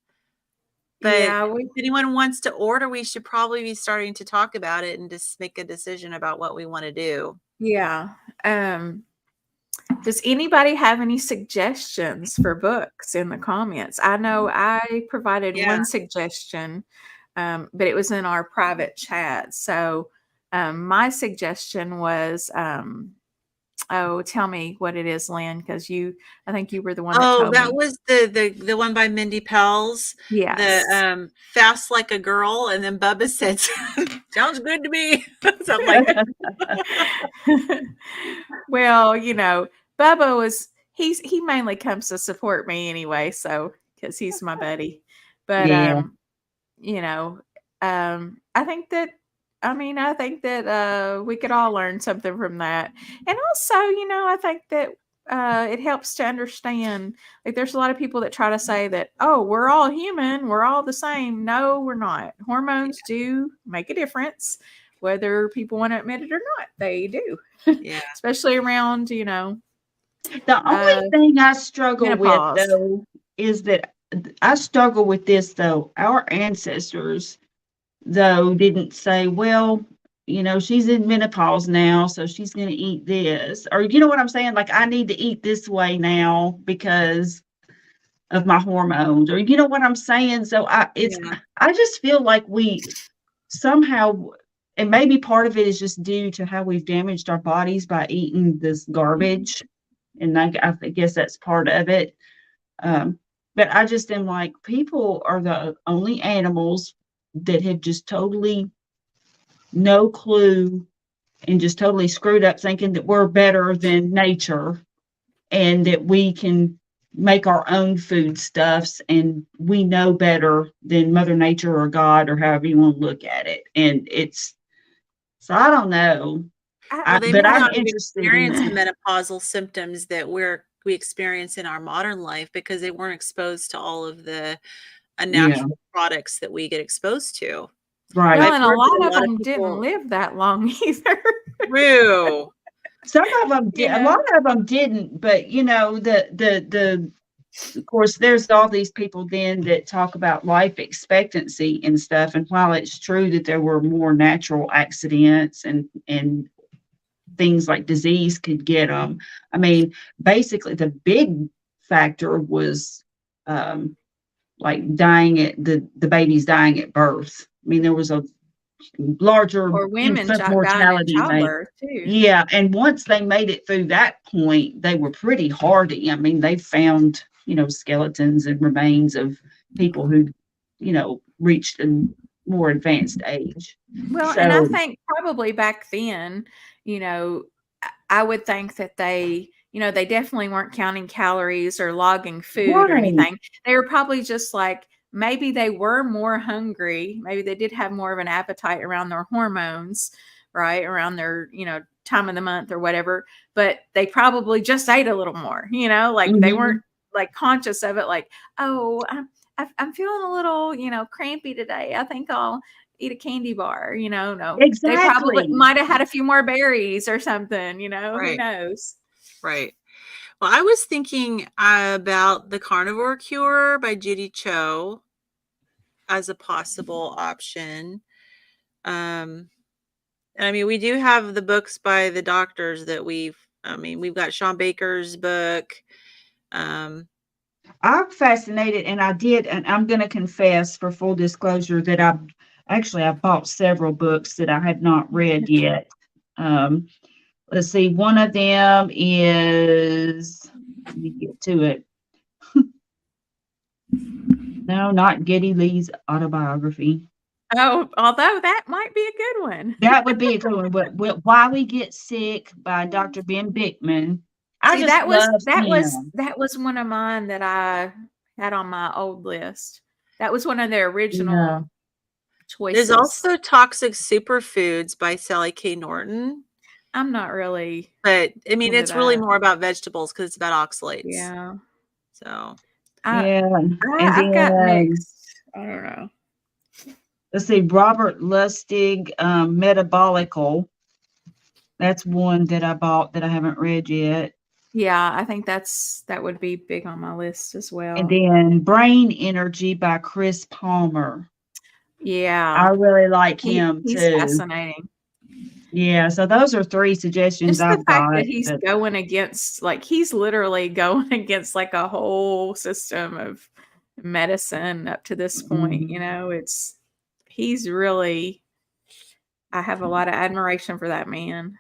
but if anyone wants to order, we should probably be starting to talk about it and just make a decision about what we want to do. Yeah. Does anybody have any suggestions for books in the comments? I know I provided one suggestion, but it was in our private chat. So my suggestion was, tell me what it is, Lynn, because I think you were the one that told me. Oh, that was the one by Mindy Pels. Yes. The Fast Like a Girl, and then Bubba said, sounds good to me. Something like that. Well, Bubba he mainly comes to support me anyway, so because he's my buddy. But Yeah. I think that we could all learn something from that. And also, I think that it helps to understand, like, there's a lot of people that try to say that, oh, we're all human, we're all the same. No, we're not. Hormones do make a difference, whether people want to admit it or not. They do. Yeah. Especially around, The only thing I struggle menopause. with, though, is that I struggle with this, though. Our ancestors, though, didn't say, well, she's in menopause now, so she's going to eat this. Or, you know what I'm saying? Like, I need to eat this way now because of my hormones. Or, you know what I'm saying? So I just feel like we somehow, and maybe part of it is just due to how we've damaged our bodies by eating this garbage. And I guess that's part of it. But I just am like, people are the only animals that have just totally no clue and just totally screwed up, thinking that we're better than nature and that we can make our own foodstuffs and we know better than Mother Nature or God or however you want to look at it. And so I don't know. They But may I'm not even interested experience in the menopausal symptoms that we experience in our modern life because they weren't exposed to all of the natural products that we get exposed to. Right. Well, and a lot of them didn't live that long either. True. Some of them did. A lot of them didn't. But of course, there's all these people then that talk about life expectancy and stuff. And while it's true that there were more natural accidents and things like disease could get them, I mean, basically the big factor was like dying at the babies dying at birth. I mean, there was a larger or women infant dying in mortality rate. childbirth too. Yeah, and once they made it through that point, they were pretty hardy. I mean, they found, skeletons and remains of people who, reached a more advanced age. Well, and I think probably back then, I would think that they definitely weren't counting calories or logging food or anything. They were probably just like, maybe they were more hungry. Maybe they did have more of an appetite around their hormones, right? Around their, time of the month or whatever. But they probably just ate a little more, like they weren't like conscious of it. Like, oh, I'm feeling a little, crampy today. I think I'll eat a candy bar, no. Exactly. They probably might have had a few more berries or something, who knows? Right. Well, I was thinking about the Carnivore Cure by Judy Cho as a possible option. I mean, we do have the books by the doctors that we've got Sean Baker's book. I'm fascinated, and I'm going to confess, for full disclosure, that I bought several books that I have not read yet. Let's see, one of them is, let me get to it. No, not Geddy Lee's autobiography. Oh, although that might be a good one. That would be a good one. But Why We Get Sick by Dr. Ben Bickman. I See, just love him. that was one of mine that I had on my old list. That was one of their Yeah. original There's choices. also Toxic Superfoods by Sally K. Norton. I'm not really But I mean, into it's really that. more about vegetables because it's about oxalates. Yeah. So Yeah. And I've got then mixed. I don't know. let's see, Robert Lustig, Metabolical. That's one that I bought that I haven't read yet. Yeah, I think that would be big on my list as well. And then Brain Energy by Chris Palmer. Yeah. I really like him He's too. fascinating. Yeah, so those are 3 suggestions Just the I've fact got. that he's but- going against, like, he's literally going against like a whole system of medicine up to this point. You know, he's really, I have a lot of admiration for that man.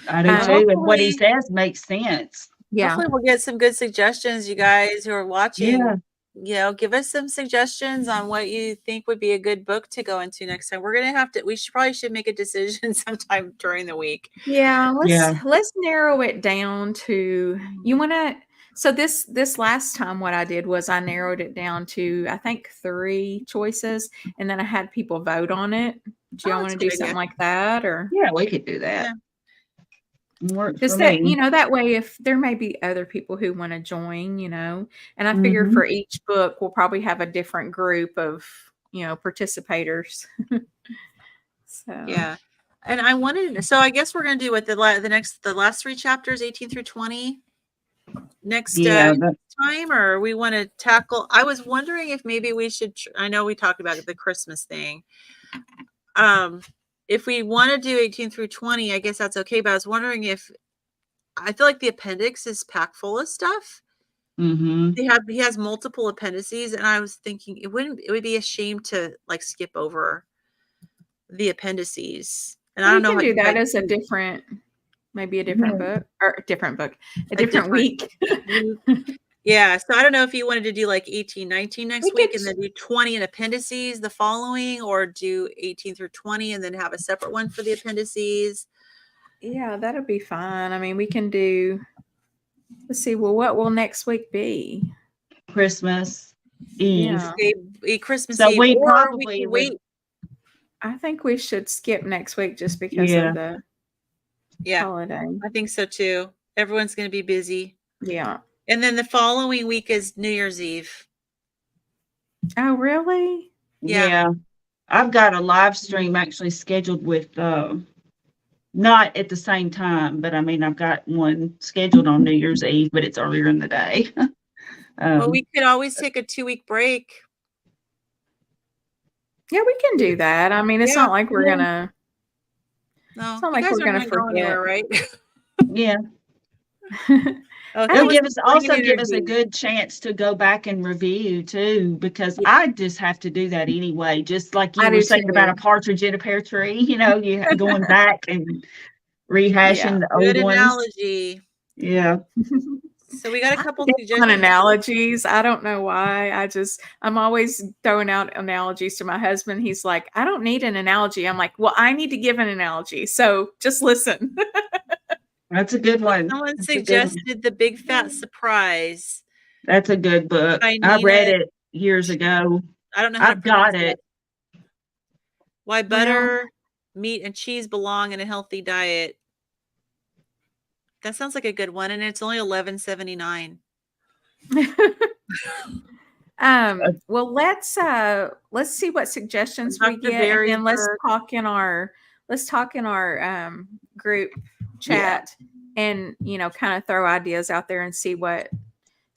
I do too, and what he hopefully- says makes sense. Yeah. hopefully we'll get some good suggestions, you guys who are watching. Yeah. You know, give us some suggestions on what you think would be a good book to go into next time. We're gonna have to. Probably should make a decision sometime during the week. Yeah, Yeah. let's narrow it down to, you want to, so this last time what I did was I narrowed it down to, I think, 3 choices, and then I had people vote on it. Do y'all Oh, want that's to a do good something idea. like that, or Yeah, we could do that. Works just for that, me. you know, that way if there may be other people who want to join, you know, and I figured Mhm. for each book we'll probably have a different group of, you know, participators. So Yeah, and I wanted. So I guess we're gonna do what the last 3 chapters, 18 through 20, next Yeah, time, or we want to tackle. I was wondering if maybe we should. I know we talked about the Christmas thing. If we want to do 18 through 20, I guess that's okay. But I was wondering if I feel like the appendix is packed full of stuff. mhm. He has multiple appendices, and I was thinking it would be a shame to like skip over the appendices. And I we don't know can how do you that guys as a different, maybe a different Yeah. book, or a different book, a A different week. Yeah, so I don't know if you wanted to do like 18, 19 next We week could- and then do 20 and appendices the following, or do 18 through 20 and then have a separate one for the appendices. Yeah, that'll be fine. I mean, we can do, let's see, well, what will next week be? Christmas Eve. Yeah. Christmas So Eve, we or we probably can would. wait. I think we should skip next week just because Yeah. of the Yeah, holiday. I think so too. Everyone's going to be busy. Yeah. And then the following week is New Year's Eve. Oh, really? Yeah. Yeah. I've got a live stream actually scheduled with not at the same time, but I mean I've got one scheduled on New Year's Eve, but it's earlier in the day. Well, we could always take a 2-week break. Yeah, we can do that. I mean, it's Yeah. not like we're Yeah. gonna. No, It's not you like guys we're aren't gonna gonna go anywhere, right? Yeah. Oh, It'll think also bringing give us a energy. good chance to go back and review too, because I just have to do that anyway. Just like I you do were saying about a too. partridge in a pear tree, you know, you going back and rehashing the Good old ones. analogy. Yeah. So we got a couple On suggestions. analogies. I don't know why. I'm always throwing out analogies to my husband. He's like, I don't need an analogy. I'm like, well, I need to give an analogy. So just listen. That's a good one. Someone That's a good one. suggested The Big Fat Surprise. That's a good book. By I read Nina- it years ago. I don't know how to I've got pronounce it. Why butter, meat, and cheese belong in a healthy diet. That sounds like a good one, and it's only $11.79. Well, let's see what suggestions we Dr. get, Berry's and then let's book. talk in our group chat, and kind of throw ideas out there and see what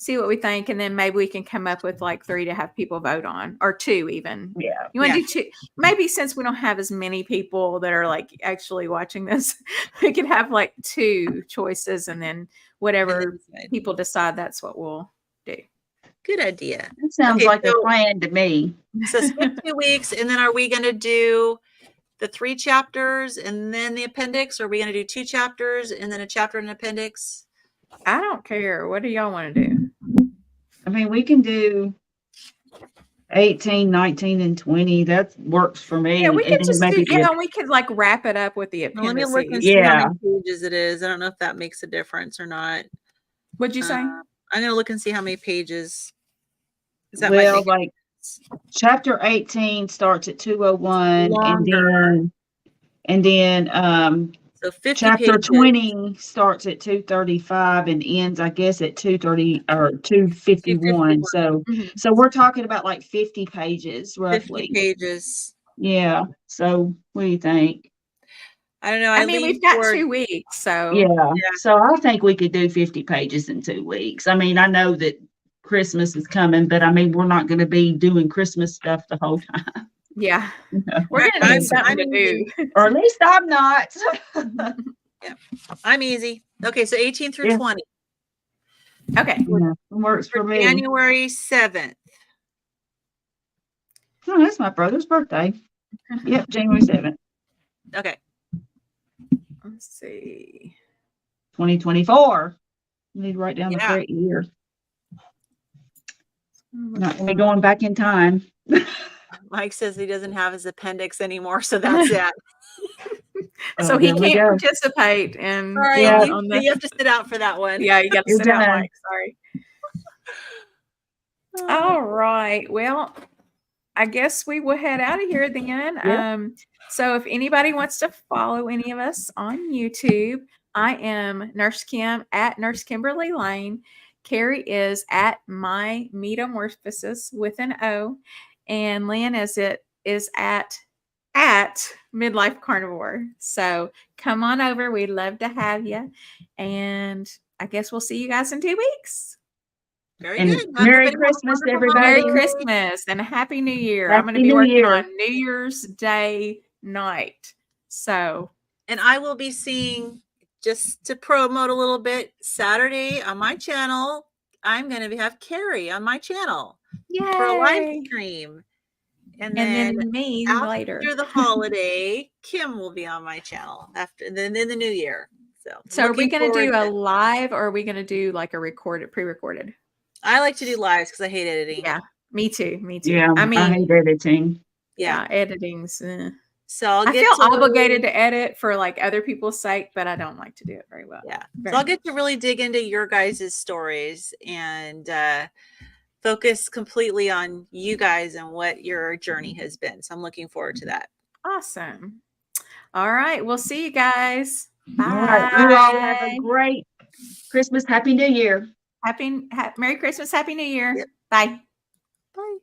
we think, and then maybe we can come up with like 3 to have people vote on, or 2 even. Yeah. You want to do 2? Maybe since we don't have as many people that are like actually watching this, we could have like 2 choices, and then whatever people decide, that's what we'll do. Good idea. That sounds like a plan to me. So skip 2 weeks, and then are we going to do the 3 chapters and then the appendix? Or are we going to do 2 chapters and then a chapter and an appendix? I don't care. What do y'all want to do? I mean, we can do 18, 19, and 20. That works for me. Yeah, we And could then just do, maybe we could like wrap it up with the Well, let me look and appendices. see how Yeah. many pages it is. I don't know if that makes a difference or not. What'd you say? I'm gonna look and see how many pages. 'Cause that might Well, make a like chapter 18 starts at 201, longer. and then So 50 chapter pages. 20 starts at 235 and ends, I guess, at 230 or 251. 251. So Mhm. so we're talking about like 50 pages 50 roughly. pages. Yeah. So what do you think? I don't know. I mean, lean we've got toward- 2 weeks, so Yeah. So I think we could do 50 pages in 2 weeks. I mean, I know that Christmas is coming, but I mean, we're not going to be doing Christmas stuff the whole time. yeah, you know. we're gonna need something to I'm do. Or at least I'm not. I'm easy. Okay, so 18 through Yeah. 20. Okay, Yeah, it works for me. January 7th. Oh, that's my brother's birthday. Yep, January 7th, Okay. let's see. 2024. You need to write down the Yeah. correct year. Not gonna be going back in time. Mike says he doesn't have his appendix anymore, so that's it. So Oh, he there we can't go. participate in Sorry, Yeah. on the. you have to sit out for that one. Yeah, you got to You're sit out, done. Mike. Sorry. All right. Well, I guess we will head out of here then. Yeah. So if anybody wants to follow any of us on YouTube, I am Nurse Kim at Nurse Kimberly Lane. Carrie is at My Metamorphosis with an O, and Lynn is at Midlife Carnivore. So come on over. We'd love to have you. And I guess we'll see you guys in 2 weeks. Very And good. Merry Everybody have a Christmas, wonderful everybody. Merry holiday. Christmas and a Happy New Year. I'm going to Happy be New working Year. on New Year's Day night. So, And I will be seeing, just to promote a little bit, Saturday on my channel. I'm going to have Carrie on my channel for a live yay. stream. And then me later. After the holiday, Kim will be on my channel after, and then in the new year. So are we looking going to do forward a live or are we going to do like a pre-recorded? I like to do lives because I hate editing. Yeah, me too. Yeah, I mean, I hate editing. yeah, editing's. So I'll I get feel to obligated to edit for like other people's sake, but I don't like to do it very well. Yeah. Very So I'll get much. to really dig into your guys' stories and focus completely on you guys and what your journey has been. So I'm looking forward to that. Awesome. All right. We'll see you guys. Bye. All right. You all have a great Christmas. Happy New Year. Merry Christmas. Happy New Year. Yep. Bye. Bye.